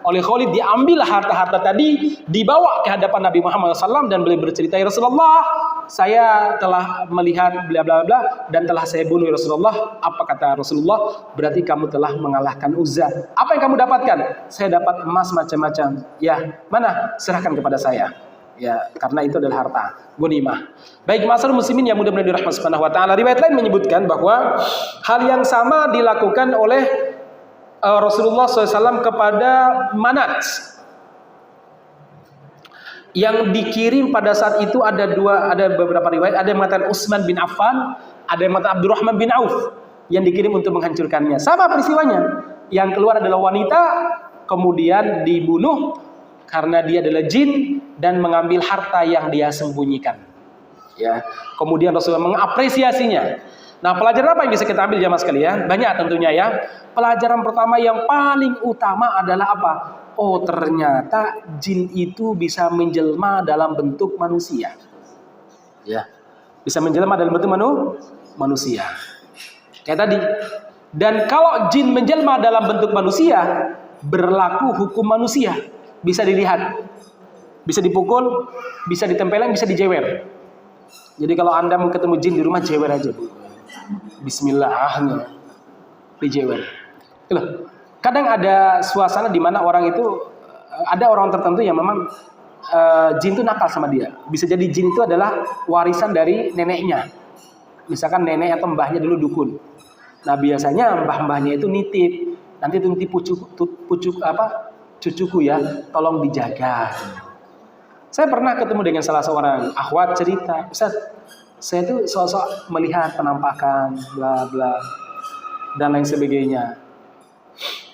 oleh Khalid diambil harta-harta tadi, dibawa ke hadapan Nabi Muhammad SAW dan beliau bercerita, ya Rasulullah, saya telah melihat bla bla bla dan telah saya bunuh Rasulullah. Apa kata Rasulullah? Berarti kamu telah mengalahkan Uzza. Apa yang kamu dapatkan? Saya dapat emas macam-macam. Ya, mana? Serahkan kepada saya. Ya, karena itu adalah harta ghanimah. Baik, ma'asyiral muslimin yang mudah-mudahan dirahmati Subhanahu wa taala. Riwayat lain menyebutkan bahwa hal yang sama dilakukan oleh Rasulullah SAW kepada Manat. Yang dikirim pada saat itu ada beberapa riwayat, ada yang mengatakan Utsman bin Affan, ada yang mengatakan Abdurrahman bin Auf yang dikirim untuk menghancurkannya. Sama peristiwanya. Yang keluar adalah wanita, kemudian dibunuh karena dia adalah jin dan mengambil harta yang dia sembunyikan. Ya. Kemudian Rasulullah mengapresiasinya. Nah, pelajaran apa yang bisa kita ambil jamaah sekalian? Banyak tentunya ya. Pelajaran pertama yang paling utama adalah apa? Oh, ternyata jin itu bisa menjelma dalam bentuk manusia. Ya. Bisa menjelma dalam bentuk manusia. Kayak tadi. Dan kalau jin menjelma dalam bentuk manusia, berlaku hukum manusia. Bisa dilihat. Bisa dipukul, bisa ditempelin, bisa dijewer. Jadi kalau Anda mau ketemu jin di rumah, jewer aja, Bu. Bismillah, dijewer. Loh, kadang ada suasana di mana orang itu, ada orang tertentu yang memang jin itu nakal sama dia. Bisa jadi jin itu adalah warisan dari neneknya. Misalkan nenek atau mbahnya dulu dukun. Nah biasanya mbah-mbahnya itu nitip. Nanti itu nitip cucuku ya, tolong dijaga. Saya pernah ketemu dengan salah seorang akhwat cerita, Ustaz, saya itu sosok melihat penampakan, bla bla, dan lain sebagainya.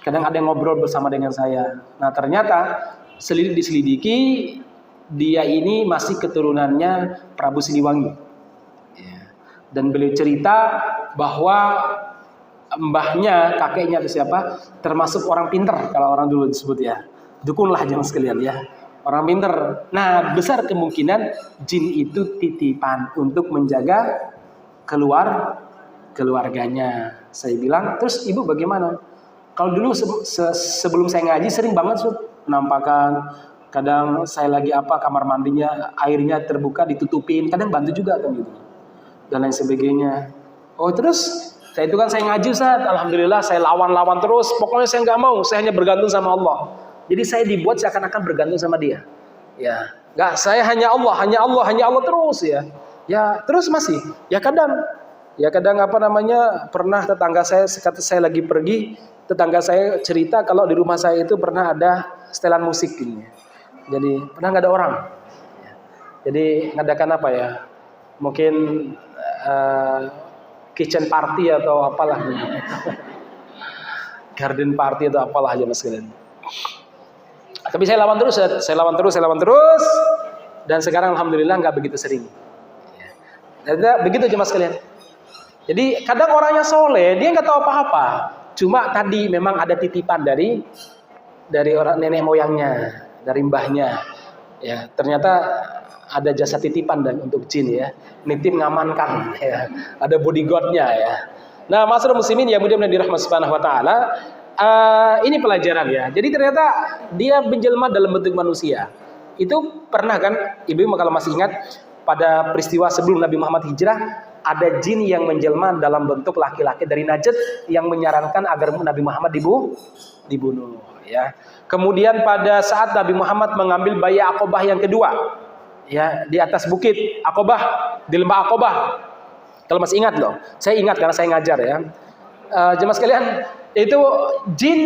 Kadang ada yang ngobrol bersama dengan saya. Nah ternyata diselidiki, dia ini masih keturunannya Prabu Siliwangi. Dan beliau cerita bahwa mbahnya, kakeknya itu siapa, termasuk orang pinter kalau orang dulu disebut ya. Dukun lah jangan sekalian ya. Orang pinter. Nah besar kemungkinan jin itu titipan untuk menjaga keluarganya. Saya bilang, terus ibu bagaimana? Kalau dulu sebelum saya ngaji sering banget penampakan. Kadang saya lagi kamar mandinya airnya terbuka ditutupin, kadang bantu juga kan gitu. Dan lain sebagainya. Oh terus saya itu kan saya ngaji Ustaz, alhamdulillah saya lawan terus. Pokoknya saya nggak mau, saya hanya bergantung sama Allah. Jadi saya dibuat seakan-akan bergantung sama Dia. Ya, nggak, saya hanya Allah terus ya. Ya terus masih. Ya kadang pernah tetangga saya lagi pergi, tetangga saya cerita kalau di rumah saya itu pernah ada setelan musik ini. Jadi pernah nggak ada orang. Jadi ngadakan apa ya? Mungkin kitchen party atau apalah, garden party atau apalah aja mas kalian. Tapi saya lawan terus, dan sekarang alhamdulillah nggak begitu sering. Begitu aja mas kalian. Jadi kadang orangnya soleh, dia nggak tahu apa-apa. Cuma tadi memang ada titipan dari orang nenek moyangnya, dari mbahnya. Ya ternyata ada jasa titipan dan untuk jin ya, nitip ngamankan ya, ada bodyguardnya ya. Nah masyarakat muslimin yang mudah-mudahan dirahmati Subhanahu wa taala, ini pelajaran ya. Jadi ternyata dia menjelma dalam bentuk manusia. Itu pernah kan ibu kalau masih ingat pada peristiwa sebelum Nabi Muhammad hijrah, ada jin yang menjelma dalam bentuk laki-laki dari Najd yang menyarankan agar Nabi Muhammad dibunuh ya. Kemudian pada saat Nabi Muhammad mengambil bay'ah Aqobah yang kedua, ya di atas bukit Aqobah, di lembah Aqobah. Kalau masih ingat loh, saya ingat karena saya ngajar ya. Jemaah sekalian, itu jin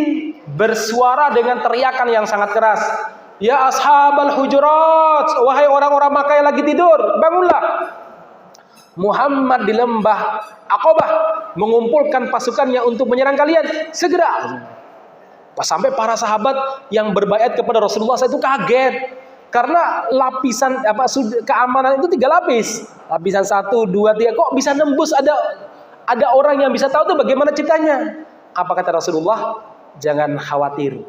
bersuara dengan teriakan yang sangat keras. Ya ashabal hujurat, wahai orang-orang Makkah yang lagi tidur, bangunlah. Muhammad di lembah Aqobah mengumpulkan pasukannya untuk menyerang kalian, segera. Pas sampai para sahabat yang berbaiat kepada Rasulullah itu kaget. Karena lapisan keamanan itu 3 lapis. Lapisan 1, 2, 3 kok bisa nembus, ada orang yang bisa tahu tuh bagaimana ceritanya. Apa kata Rasulullah? Jangan khawatir.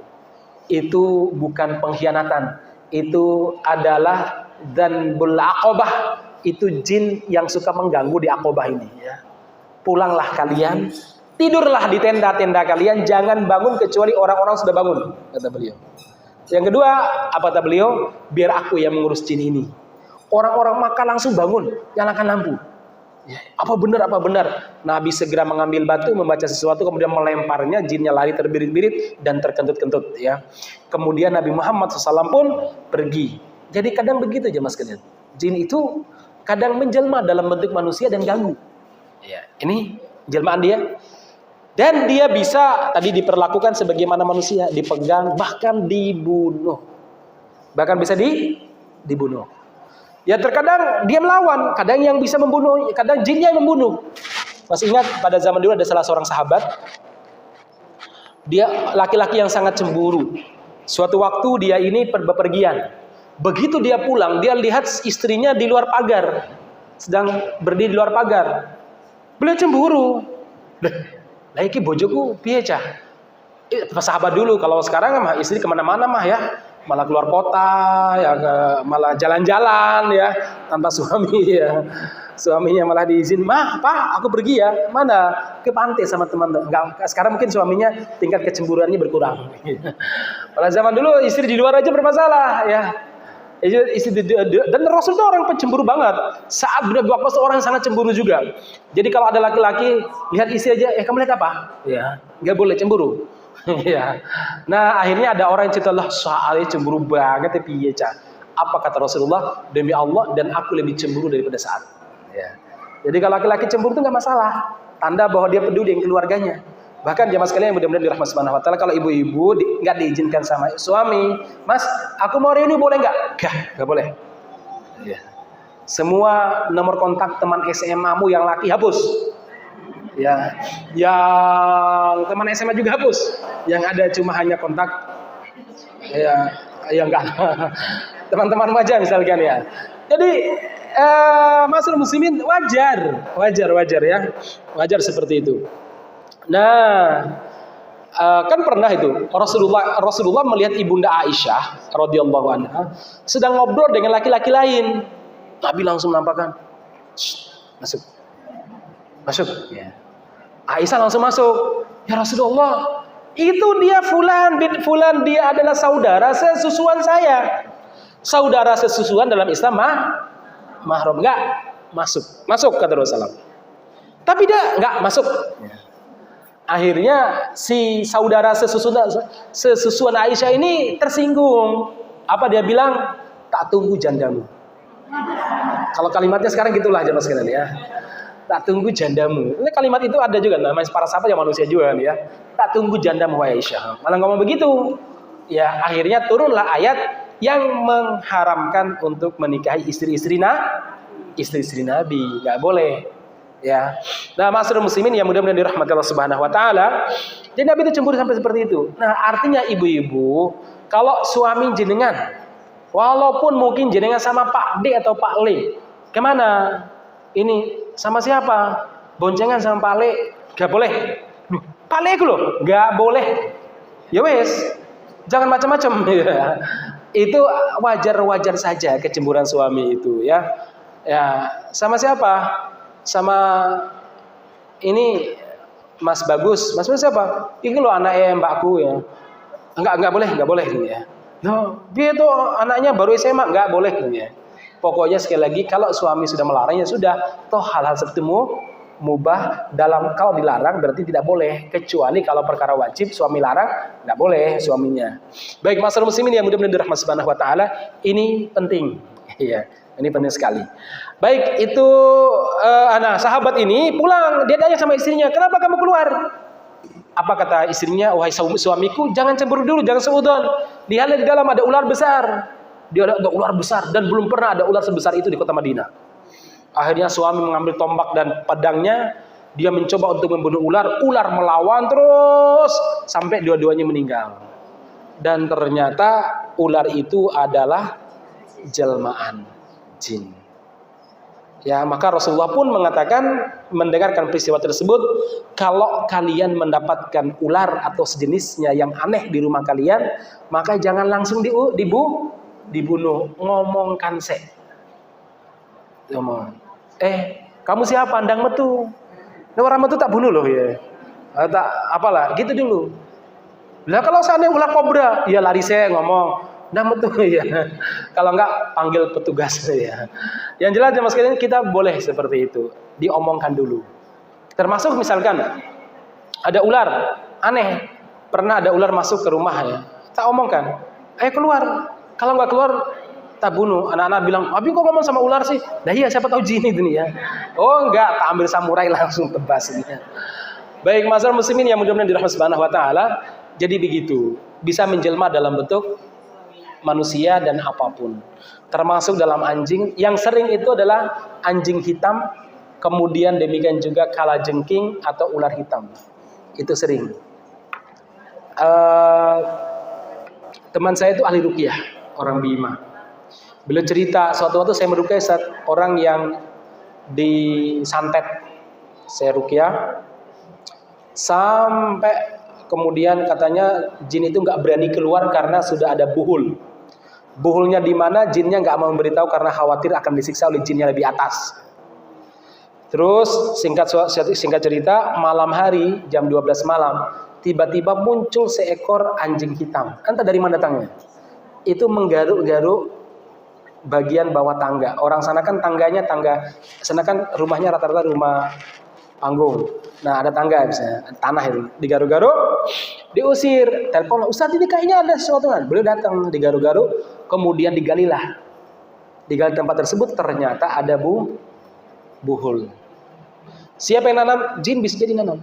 Itu bukan pengkhianatan. Itu adalah dzanbul Aqobah. Itu jin yang suka mengganggu di Aqobah ini ya. Pulanglah kalian, tidurlah di tenda-tenda kalian, jangan bangun kecuali orang-orang sudah bangun, kata beliau. Yang kedua, apa kata beliau? Biar aku yang mengurus jin ini. Orang-orang Makkah langsung bangun, nyalakan lampu. Ya, apa benar? Nabi segera mengambil batu, membaca sesuatu, kemudian melemparnya, jinnya lari terbirit-birit dan terkentut-kentut. Ya. Kemudian Nabi Muhammad SAW pun pergi. Jadi kadang begitu aja mas kalian. Jin itu kadang menjelma dalam bentuk manusia dan ganggu. Ya, ini jelmaan dia. Dan dia bisa tadi diperlakukan sebagaimana manusia, dipegang, bahkan dibunuh. Bahkan bisa dibunuh. Ya terkadang dia melawan, kadang yang bisa membunuh, kadang jinnya yang membunuh. Masih ingat pada zaman dulu ada salah seorang sahabat, dia laki-laki yang sangat cemburu. Suatu waktu dia ini bepergian. Begitu dia pulang, dia lihat istrinya di luar pagar, sedang berdiri di luar pagar. Beliau cemburu. Lah iki bojoku piye cah? Sahabat dulu, kalau sekarang mah istri kemana-mana mah ya. malah keluar kota, ya malah jalan-jalan ya tanpa suami ya. Suaminya malah diizin, "Mah, Pak, aku pergi ya." "Mana?" "Ke pantai sama teman." Enggak, sekarang mungkin suaminya tingkat kecemburuannya berkurang. Pada zaman dulu istri di luar aja bermasalah ya. Dan Rasul itu orang pencemburu banget. Saat bin Abi Waqqas orang yang sangat cemburu juga. Jadi kalau ada laki-laki lihat istri aja, kamu lihat apa? Ya, nggak boleh cemburu. Ya. Nah akhirnya ada orang yang cerita, lah soalnya cemburu banget tapi iya cah. Apa kata Rasulullah? Demi Allah dan aku lebih cemburu daripada saat. Ya. Jadi kalau laki-laki cemburu itu nggak masalah. Tanda bahwa dia peduli dengan keluarganya. Bahkan jamaah sekalian yang mudah-mudahan dirahmati Subhanahu wa taala, kalau ibu-ibu nggak diizinkan sama suami, "Mas, aku mau reuni boleh nggak?" Nggak boleh. Ya. Semua nomor kontak teman SMA-mu yang laki hapus. Ya, yang teman SMA juga hapus. Yang ada cuma hanya kontak yang enggak. Teman-teman aja misalkan ya. Jadi masalah muslimin wajar ya. Wajar seperti itu. Nah, kan pernah itu Rasulullah melihat ibunda Aisyah radhiyallahu anha sedang ngobrol dengan laki-laki lain. Nabi langsung menampakkan, masuk. Ya. Aisyah langsung masuk. Ya Rasulullah, itu dia fulan bin fulan, dia adalah saudara sesusuan saya. Saudara sesusuan dalam Islam mahram, enggak masuk kata Rasulullah. Tapi dia enggak masuk. Ya. Akhirnya si saudara sesusuan Aisyah ini tersinggung. Apa dia bilang? Tak tunggu jandamu. Kalau kalimatnya sekarang gitulah jemaah sekalian ya. Tak tunggu jandamu. Ini kalimat itu ada juga namanya para sahabat yang manusia juga ya. Tak tunggu jandamu wahai Aisyah. Malah ngomong begitu. Ya akhirnya turunlah ayat yang mengharamkan untuk menikahi istri-istri Nabi. Enggak boleh. Ya. Nah, masyarakat muslimin yang mudah-mudahan dirahmati Allah Subhanahu wa taala. Jadi Nabi itu cemburu sampai seperti itu. Nah, artinya ibu-ibu, kalau suami jenengan walaupun mungkin jenengan sama Pak D atau Pak Le, kemana? Ini sama siapa? Boncengan sama Pak Le, enggak boleh. Loh, Pak Le itu loh, enggak boleh. Ya wes, jangan macam-macam ya. Itu wajar-wajar saja kecemburuan suami itu ya. Ya, sama siapa? Sama ini Mas Bagus siapa? Ini loh anaknya mbakku ya. Enggak boleh gitu ya. No, dia itu anaknya baru SMA, enggak boleh gitu ya. Pokoknya sekali lagi kalau suami sudah melarang ya sudah, toh hal-hal seperti mubah dalam kalau dilarang berarti tidak boleh, kecuali kalau perkara wajib suami larang enggak boleh suaminya. Baik masyarakat muslimin yang mudah-mudahan dirahmati Subhanahu wa taala, ini penting. Iya, ini penting sekali. Baik, itu anak sahabat ini pulang, dia tanya sama istrinya, "Kenapa kamu keluar?" Apa kata istrinya? "Wahai suamiku, jangan cemburu dulu, jangan seudon. Lihatlah di dalam ada ular besar." Dia ada ular besar dan belum pernah ada ular sebesar itu di kota Madinah. Akhirnya suami mengambil tombak dan pedangnya, dia mencoba untuk membunuh ular. Ular melawan terus sampai dua-duanya meninggal. Dan ternyata ular itu adalah jelmaan jin. Ya, maka Rasulullah pun mengatakan mendengarkan peristiwa tersebut, kalau kalian mendapatkan ular atau sejenisnya yang aneh di rumah kalian, maka jangan langsung dibunuh, ngomongkan ngomong. Kamu siapa? Andang metu. Nah, orang metu tak bunuh loh ya. Tak apalah, gitu dulu. Lah kalau seandainya ular kobra, ya lari saya ngomong. Nah betul ya. Kalau enggak panggil petugas ya. Yang jelas jemaah sekalian kita boleh seperti itu, diomongkan dulu. Termasuk misalkan ada ular aneh, pernah ada ular masuk ke rumah ya. Tak omongkan, "Ayo keluar." Kalau enggak keluar tak bunuh. Anak-anak bilang, "Abi kok ngomong sama ular sih?" Nah iya, siapa tahu jin itu nih ya. Oh enggak, tak ambil samurai langsung tebas ini. Baik masyarakat muslimin yang mudah-mudahan dirahmati Subhanahu wa taala. Jadi begitu, bisa menjelma dalam bentuk manusia dan apapun, termasuk dalam anjing. Yang sering itu adalah anjing hitam, kemudian demikian juga kalajengking atau ular hitam. Itu sering. Teman saya itu ahli ruqyah, orang Bima. Beliau cerita suatu waktu saya meruqyah orang yang disantet, saya ruqyah sampai kemudian katanya jin itu nggak berani keluar karena sudah ada buhul. Buhulnya di mana, jinnya nggak mau memberitahu karena khawatir akan disiksa oleh jinnya lebih atas. Terus singkat cerita, malam hari jam 12 malam tiba-tiba muncul seekor anjing hitam. Entah dari mana datangnya. Itu menggaruk-garuk bagian bawah tangga. Orang sana kan sana kan rumahnya rata-rata rumah panggung. Nah, ada tangga misalnya, tanah itu. Digaruk-garuk, diusir. Telepon, "Ustaz, ini kayaknya ada sesuatu kan?" Beliau datang, digaruk-garuk, kemudian digalilah. Digali tempat tersebut ternyata ada buhul. Siapa yang nanam? Jin bisa jadi nanam.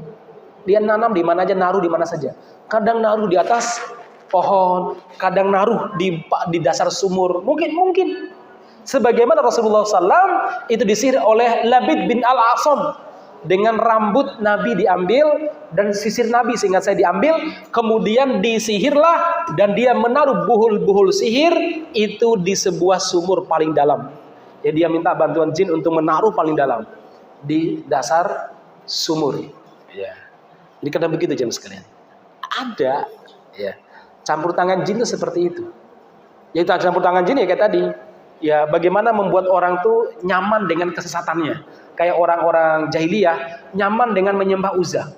Dia nanam di mana aja, naruh di mana saja. Kadang naruh di atas pohon, kadang naruh di dasar sumur. Mungkin. Sebagaimana Rasulullah SAW itu disihir oleh Labid bin Al-Asam. Dengan rambut Nabi diambil dan sisir Nabi seingat saya diambil, kemudian disihirlah dan dia menaruh buhul-buhul sihir itu di sebuah sumur paling dalam. Ya, dia minta bantuan jin untuk menaruh paling dalam di dasar sumur. Ya. Ini karena begitu jemaah sekalian. Ada ya campur tangan jin itu seperti itu. Yaitu campur tangan jin ya kayak tadi. Ya, bagaimana membuat orang tuh nyaman dengan kesesatannya. Kayak orang-orang jahiliyah nyaman dengan menyembah Uzza.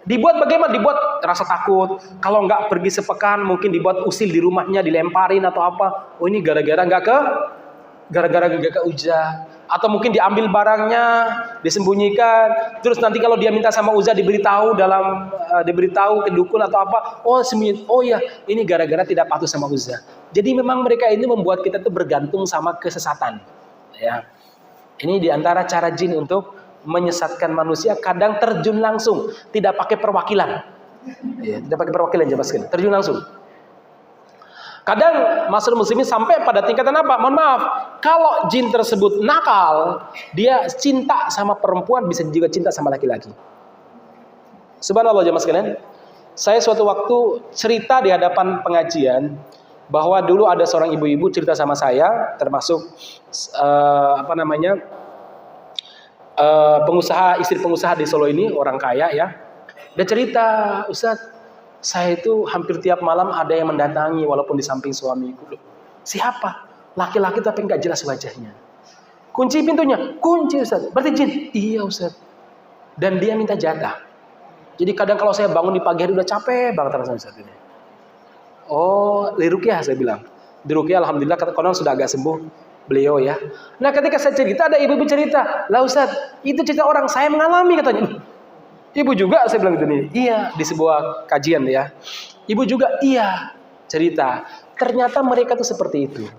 Dibuat bagaimana? Dibuat rasa takut. Kalau nggak pergi sepekan, mungkin dibuat usil di rumahnya, dilemparin atau apa. Oh, ini gara-gara nggak ke Uzza. Atau mungkin diambil barangnya, disembunyikan. Terus nanti kalau dia minta sama Uzza diberitahu ke dukun atau apa. Oh, sembunyi. Oh ya, ini gara-gara tidak patuh sama Uzza. Jadi memang mereka ini membuat kita tuh bergantung sama kesesatan. Ya. Ini diantara cara jin untuk menyesatkan manusia, kadang terjun langsung, tidak pakai perwakilan. Ya, tidak pakai perwakilan jelaskan, terjun langsung. Kadang masyarakat muslimin sampai pada tingkatan apa? Mohon maaf, kalau jin tersebut nakal, dia cinta sama perempuan, bisa juga cinta sama laki-laki. Subhanallah jemaah sekalian. Saya suatu waktu cerita di hadapan pengajian bahwa dulu ada seorang ibu-ibu cerita sama saya, termasuk istri pengusaha di Solo ini, orang kaya ya. Dia cerita, "Ustaz, saya itu hampir tiap malam ada yang mendatangi walaupun di samping suamiku." Loh, siapa? Laki-laki tapi nggak jelas wajahnya. Kunci pintunya, kunci Ustaz. Berarti jin? Iya Ustaz. Dan dia minta jatah. Jadi kadang kalau saya bangun di pagi hari udah capek banget rasanya Ustaz ini. Oh, di ruqyah saya bilang. Di ruqyah alhamdulillah konon sudah agak sembuh beliau ya. Nah, ketika saya cerita ada ibu-ibu cerita, "Lah Ustaz, itu cerita orang saya mengalami," katanya. "Ibu juga?" Saya bilang gitu nih. Iya, di sebuah kajian ya. Ibu juga iya cerita. Ternyata mereka tuh seperti itu.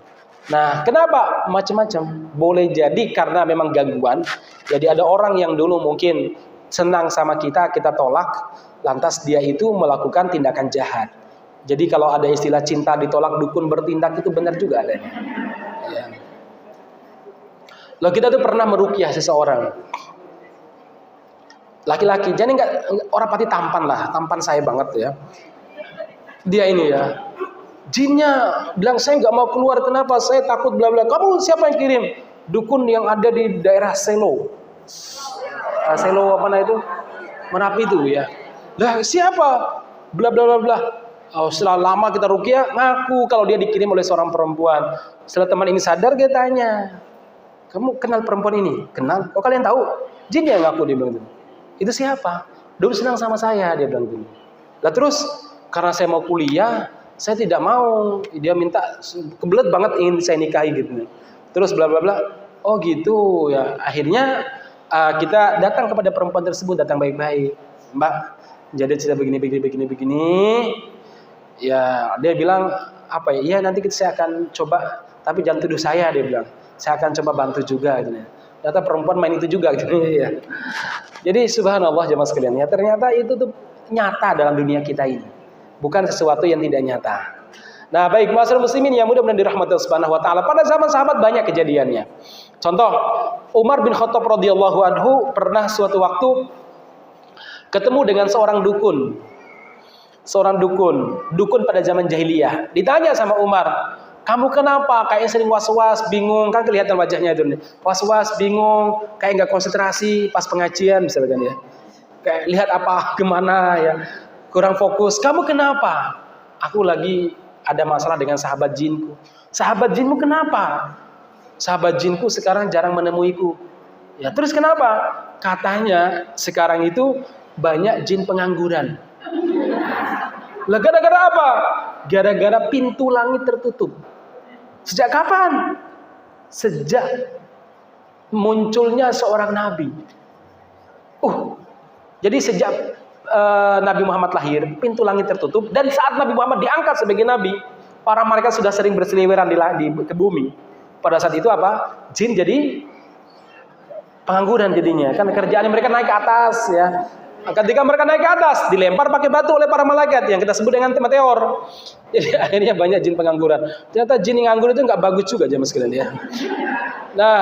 Nah, kenapa? Macam-macam. Boleh jadi karena memang gangguan. Jadi ada orang yang dulu mungkin senang sama kita tolak, lantas dia itu melakukan tindakan jahat. Jadi kalau ada istilah cinta ditolak dukun bertindak itu benar juga adanya. Ya. Loh, kita tuh pernah meruqyah seseorang. Laki-laki, jadi nggak orang pati tampan lah, tampan saya banget ya. Dia ini ya, jinnya bilang saya nggak mau keluar, kenapa? Saya takut bla bla. Kamu siapa yang kirim? Dukun yang ada di daerah Selo. Selo apa namanya itu? Merapi itu ya. Lah siapa? Bla bla bla bla. Oh, setelah lama kita ruqyah, ngaku kalau dia dikirim oleh seorang perempuan. Setelah teman ini sadar, dia tanya, "Kamu kenal perempuan ini?" "Kenal." "Oh, kalian tahu?" "Jin yang ngaku," dia bilang gitu. "Itu siapa?" "Dulu senang sama saya," dia bilang gitu. Lah terus karena saya mau kuliah, saya tidak mau. Dia minta kebelet banget ingin saya nikahi gitu. Terus bla bla bla. Oh gitu ya. Akhirnya kita datang kepada perempuan tersebut, datang baik-baik. "Mbak, jadi cerita begini. Ya, dia bilang apa ya? "Iya, nanti saya akan coba, tapi jangan tuduh saya," dia bilang. "Saya akan coba bantu juga," gitu. Ternyata perempuan main itu juga gitu ya. Jadi subhanallah jemaah sekalian ya, ternyata itu tuh nyata dalam dunia kita ini. Bukan sesuatu yang tidak nyata. Nah, baik masyarakat muslimin yang mudah-mudahan dirahmati Allah Subhanahu wa taala. Pada zaman sahabat banyak kejadiannya. Contoh, Umar bin Khattab radhiyallahu anhu pernah suatu waktu ketemu dengan seorang dukun. Dukun pada zaman jahiliyah. Ditanya sama Umar, "Kamu kenapa? Kayak sering was-was, bingung." Kan kelihatan wajahnya itu. Was-was, bingung, kayak nggak konsentrasi pas pengajian misalnya ya. Kayak lihat apa kemana ya. Kurang fokus. "Kamu kenapa?" "Aku lagi ada masalah dengan sahabat jinku. Sahabat jinmu kenapa? Sahabat jinku sekarang jarang menemuiku. Ya, terus kenapa? Katanya sekarang itu banyak jin pengangguran. Lah gara-gara apa? Gara-gara pintu langit tertutup. Sejak kapan? Sejak munculnya seorang nabi. Jadi sejak Nabi Muhammad lahir, pintu langit tertutup, dan saat Nabi Muhammad diangkat sebagai nabi, para malaikat sudah sering berseliweran ke bumi. Pada saat itu apa? Jin jadi pengangguran jadinya. Kan kerjaan mereka naik ke atas ya. Ketika mereka naik ke atas, dilempar pakai batu oleh para malaikat yang kita sebut dengan meteor. Jadi akhirnya banyak jin pengangguran. Ternyata jin yang nganggur itu nggak bagus juga jemaah sekalian ya. Nah,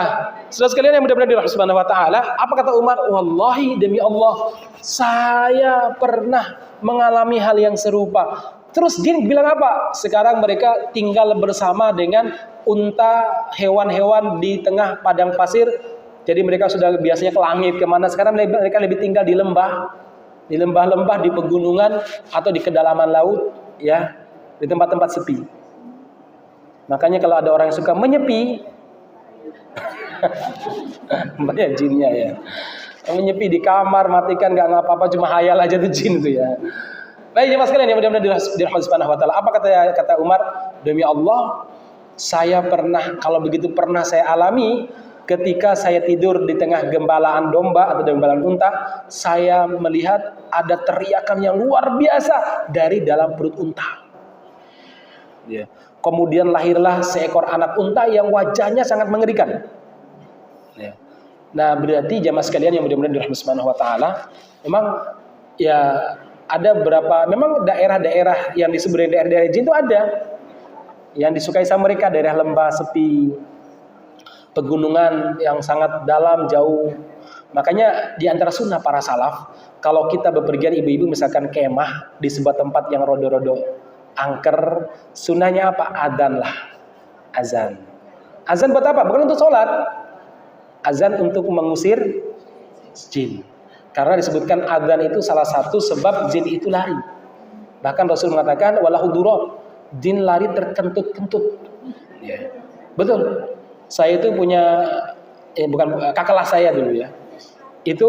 saudara sekalian yang mudah-mudahan dirahmati Subhanahu wa taala, apa kata Umar? Wallahi demi Allah, saya pernah mengalami hal yang serupa. Terus jin bilang apa? Sekarang mereka tinggal bersama dengan unta, hewan-hewan di tengah padang pasir. Jadi mereka sudah biasanya ke langit kemana. Sekarang mereka lebih tinggal di lembah, di pegunungan atau di kedalaman laut, ya, di tempat-tempat sepi. Makanya kalau ada orang yang suka menyepi, banyak jinnya ya. Menyepi di kamar, matikan nggak ngapa-apa, cuma hayal aja tuh jin itu ya. Baik jemaah sekalian yang mudah-mudahan dirahmati Subhanahu wa taala. Apa kata Umar? Demi Allah, saya pernah, kalau begitu pernah saya alami ketika saya tidur di tengah gembalaan domba atau gembalaan unta, saya melihat ada teriakan yang luar biasa dari dalam perut unta. Ya. Kemudian lahirlah seekor anak unta yang wajahnya sangat mengerikan. Ya. Nah, berarti jamaah sekalian yang mudah-mudahan dirahmati Subhanahu wa taala, memang ya ada beberapa, memang daerah-daerah yang disebut daerah-daerah jin itu ada yang disukai sama mereka, daerah lembah sepi, pegunungan yang sangat dalam jauh. Makanya di antara sunnah para salaf, kalau kita bepergian ibu-ibu misalkan kemah di sebuah tempat yang rodo-rodo angker, sunnahnya apa? Adzan lah. Azan buat apa? Bukan untuk sholat. Azan untuk mengusir jin. Karena disebutkan adzan itu salah satu sebab jin itu lari. Bahkan Rasul mengatakan walahu durar, jin lari terkentut-kentut. Ya. Betul. Saya itu punya bukan kakak kelas saya dulu ya. Itu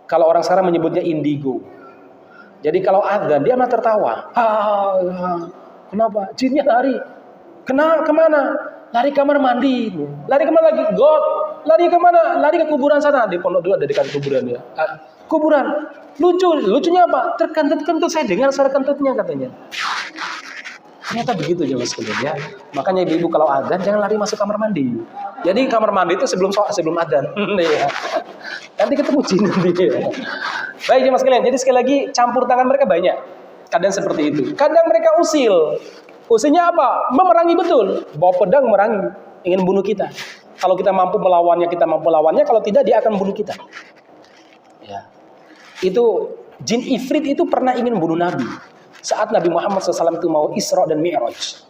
kalau orang sekarang menyebutnya indigo. Jadi kalau adzan dia malah tertawa. Kenapa? Jinnya lari. Kemana? Lari kamar mandi. Lari kemana lagi? God. Lari kemana? Lari ke kuburan sana. Di pondok dulu ada dekat kuburan ya. Kuburan. Lucunya apa? Terkentut-kentut, saya dengar suara kentutnya katanya. Ternyata begitu ya mas ya. Makanya ibu-ibu kalau adzan jangan lari masuk kamar mandi. Jadi kamar mandi itu sebelum adzan. Ya. Nanti ketemu jin nanti ya. Baik ya mas kalian. Jadi sekali lagi campur tangan mereka banyak. Kadang seperti itu. Kadang mereka usil. Usilnya apa? Memerangi betul. Bawa pedang memerangi, ingin bunuh kita. Kalau kita mampu melawannya, kita mampu lawannya. Kalau tidak, dia akan membunuh kita. Ya. Itu jin ifrit itu pernah ingin membunuh Nabi. Saat Nabi Muhammad SAW itu mau Isra dan Mi'raj.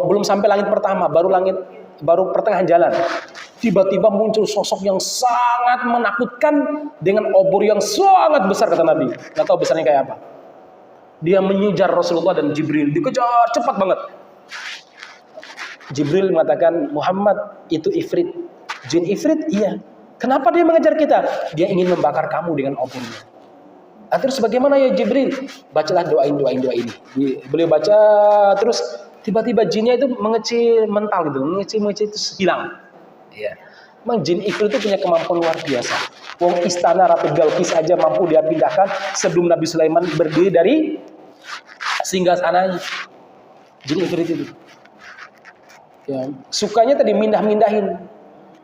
Belum sampai langit pertama, baru pertengahan jalan. Tiba-tiba muncul sosok yang sangat menakutkan dengan obor yang sangat besar kata Nabi. Nggak tahu besarnya kayak apa. Dia mengejar Rasulullah dan Jibril, dikejar cepat banget. Jibril mengatakan, Muhammad itu ifrit. Jin ifrit? Iya. Kenapa dia mengejar kita? Dia ingin membakar kamu dengan obornya. Terus bagaimana ya Jibril? Bacalah doa ini. Beliau baca terus tiba-tiba jinnya itu mengecil mental gitu, mengecil itu hilang. Ya. Memang jin ifrit itu punya kemampuan luar biasa. Wong istana Ratu Balqis aja mampu dia pindahkan sebelum Nabi Sulaiman berdiri dari singgasananya. Jin ifrit itu. Ya, sukanya tadi mindahin,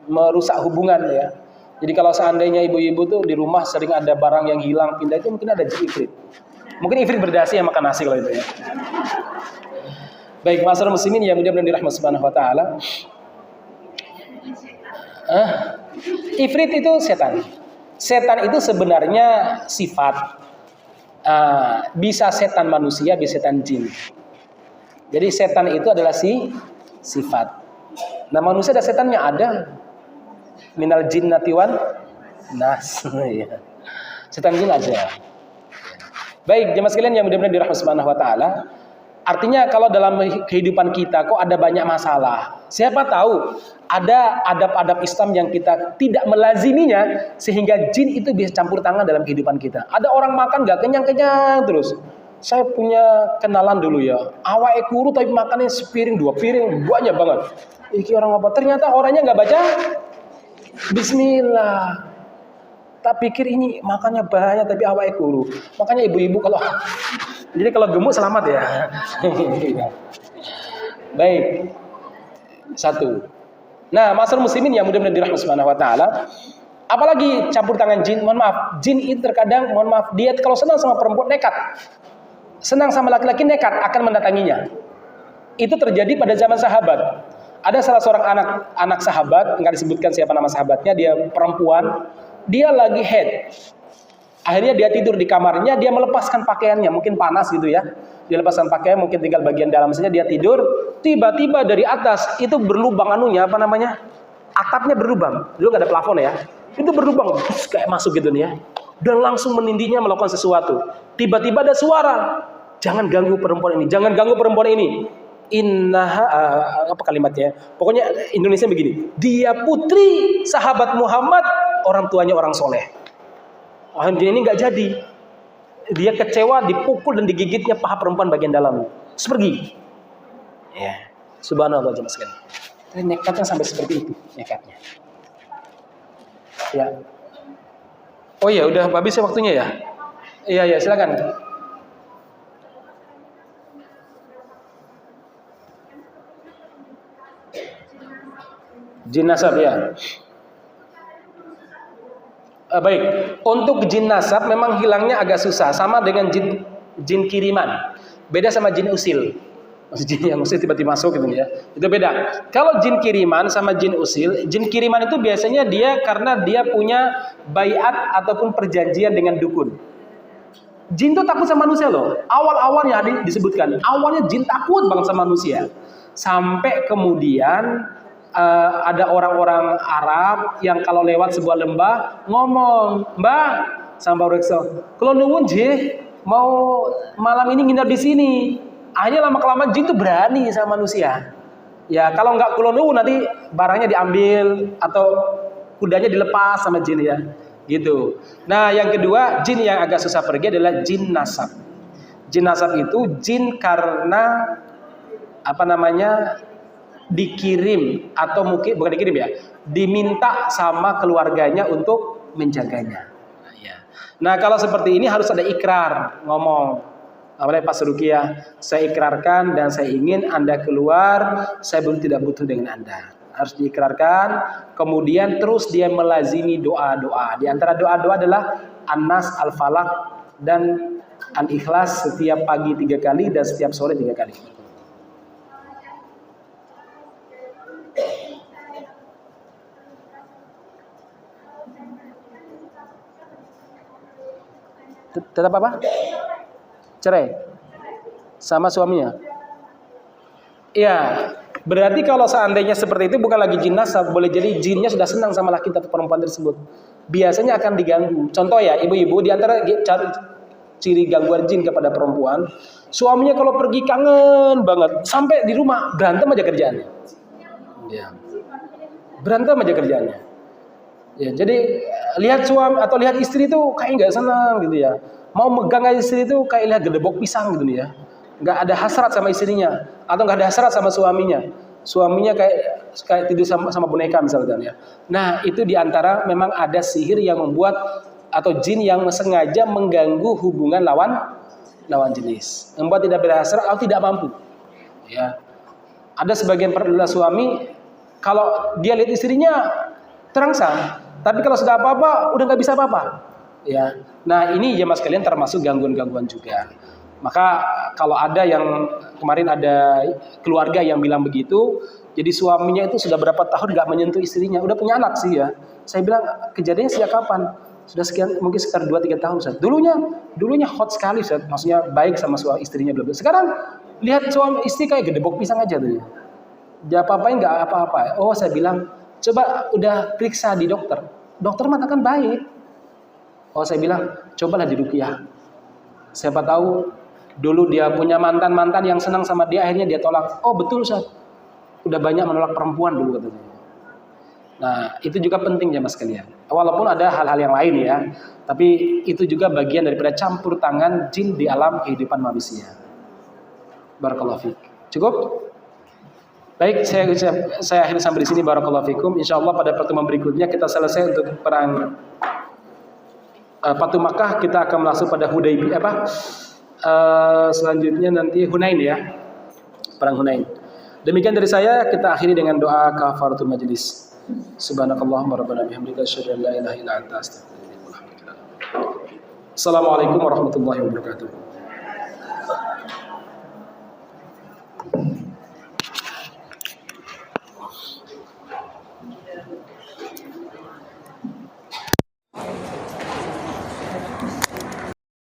merusak hubungan ya. Jadi kalau seandainya ibu-ibu tuh di rumah sering ada barang yang hilang pindah itu mungkin ada jin ifrit. Mungkin ifrit berdasi yang makan nasi kalau itu ya. Baik, masyarakat muslimin yang mudah-mudahan dirahmati Subhanahu wa taala. Ifrit itu setan. Setan itu sebenarnya sifat. Bisa setan manusia, bisa setan jin. Jadi setan itu adalah sifat. Nah manusia ada setannya ada. Minal jinnati wan nas. Setan jin aja. Baik, jemaah sekalian yang mudah-mudahan dirahmati Subhanahu wa taala. Artinya kalau dalam kehidupan kita kok ada banyak masalah. Siapa tahu ada adab-adab Islam yang kita tidak melaziminya sehingga jin itu bisa campur tangan dalam kehidupan kita. Ada orang makan gak kenyang-kenyang terus. Saya punya kenalan dulu ya. Awake kuru tapi makannya sepiring, 2 piring, banyak banget. Iki orang apa? Ternyata orangnya nggak baca Bismillah. Tak pikir ini makannya banyak tapi awake kuru. Makanya ibu-ibu jadi kalau gemuk selamat ya. Baik. 1. Nah, masyarakat muslimin yang mudah-mudahan dirahmati Subhanahu wa taala. Apalagi campur tangan jin, mohon maaf. Jin itu terkadang, mohon maaf, dia kalau senang sama perempuan nekat. Senang sama laki-laki nekat akan mendatanginya. Itu terjadi pada zaman sahabat. Ada salah seorang anak sahabat, enggak disebutkan siapa nama sahabatnya, dia perempuan, dia lagi head. Akhirnya dia tidur di kamarnya, dia melepaskan pakaiannya, mungkin panas gitu ya. Dia lepaskan pakaian, mungkin tinggal bagian dalam saja, dia tidur. Tiba-tiba dari atas itu berlubang atapnya berlubang. Dulu nggak ada plafon ya. Itu berlubang, kayak masuk gitu nih ya. Dan langsung menindihnya melakukan sesuatu. Tiba-tiba ada suara, jangan ganggu perempuan ini, jangan ganggu perempuan ini. Apa kalimatnya? Pokoknya Indonesia begini. Dia putri sahabat Muhammad, orang tuanya orang soleh. Akhirnya ini nggak jadi. Dia kecewa, dipukul dan digigitnya paha perempuan bagian dalam. Terus pergi. Ya, subhanallah jemaah sekalian. Nekatnya sampai seperti itu, nekatnya. Ya. Oh ya, udah habis ya waktunya ya. Iya, silakan. Jin nasab ya. Baik, untuk jin nasab memang hilangnya agak susah, sama dengan jin kiriman. Beda sama jin usil. Maksud jin yang usil tiba-tiba masuk gitu ya. Itu beda. Kalau jin kiriman sama jin usil, jin kiriman itu biasanya dia karena dia punya baiat ataupun perjanjian dengan dukun. Jin itu takut sama manusia loh. Awal-awalnya disebutkan, awalnya jin takut banget sama manusia. Sampai kemudian ada orang-orang Arab yang kalau lewat sebuah lembah ngomong, "Mbah, sama Rekso, kalau nuwun je mau malam ini nginap di sini." Akhirnya lama-kelamaan jin itu berani sama manusia. Ya, kalau nggak kalau nuwun nanti barangnya diambil atau kudanya dilepas sama jin ya. Gitu. Nah, yang kedua, jin yang agak susah pergi adalah jin nasab. Jin nasab itu jin karena dikirim atau mungkin bukan dikirim ya, diminta sama keluarganya untuk menjaganya. Nah, kalau seperti ini harus ada ikrar, ngomong, apalagi pas ruqyah, saya ikrarkan dan saya ingin Anda keluar, saya tidak butuh dengan Anda. Harus diikrarkan, kemudian terus dia melazimi doa-doa. Di antara doa-doa adalah An-Nas, Al-Falaq dan Al-Ikhlas setiap pagi 3 kali dan setiap sore 3 kali. Tetap apa? Cerai sama suaminya. Iya, berarti kalau seandainya seperti itu bukan lagi jin nasab, boleh jadi jinnya sudah senang sama laki atau perempuan tersebut. Biasanya akan diganggu. Contoh ya, ibu-ibu di antara ciri gangguan jin kepada perempuan, suaminya kalau pergi kangen banget, sampai di rumah berantem aja kerjaannya. Ya. Berantem aja kerjaannya. Ya, jadi lihat suami atau lihat istri itu kayak nggak senang gitu ya. Mau megang istri itu kayak lihat gedebok pisang gitu nih ya. Nggak ada hasrat sama istrinya atau nggak ada hasrat sama suaminya. Suaminya kayak tidur sama boneka misalnya ya. Nah, itu diantara memang ada sihir yang membuat atau jin yang sengaja mengganggu hubungan lawan jenis, membuat tidak berhasrat atau tidak mampu. Ya. Ada sebagian suami kalau dia lihat istrinya terangsang, tapi kalau sudah apa-apa udah nggak bisa apa-apa. Ya. Nah, ini ya mas kalian termasuk gangguan-gangguan juga. Maka kalau ada yang kemarin ada keluarga yang bilang begitu, jadi suaminya itu sudah berapa tahun nggak menyentuh istrinya, udah punya anak sih ya. Saya bilang kejadiannya sejak kapan? Sudah sekian, mungkin sekitar 2-3 tahun Ustaz. Dulunya hot sekali Ustaz, maksudnya baik sama suami istrinya belum. Sekarang lihat suami istri kayak gedebok pisang aja tuh. Dia apa-apain nggak apa-apa. Oh, saya bilang coba udah periksa di dokter. Dokter mengatakan baik. Oh, saya bilang cobalah diruqyah. Siapa tahu Dulu dia punya mantan-mantan yang senang sama dia, akhirnya dia tolak. Oh betul Ustaz, udah banyak menolak perempuan dulu katanya. Nah itu juga penting ya mas kalian. Walaupun ada hal-hal yang lain ya, tapi itu juga bagian daripada campur tangan jin di alam kehidupan manusia. Barakallahu fiik. Cukup? Baik, saya akhiri sampai di sini. Barakallahu fikum. Insyaallah pada pertemuan berikutnya kita selesai untuk perang Fatu Makkah, kita akan masuk pada Hudaybiyah selanjutnya nanti Hunain ya. Perang Hunain. Demikian dari saya, kita akhiri dengan doa kafaratul majlis. Subhanakallahumma rabbana bihamdika asyhadu an la ilaha illa anta astaghfiruka wa atubu ilaik. Assalamualaikum warahmatullahi wabarakatuh.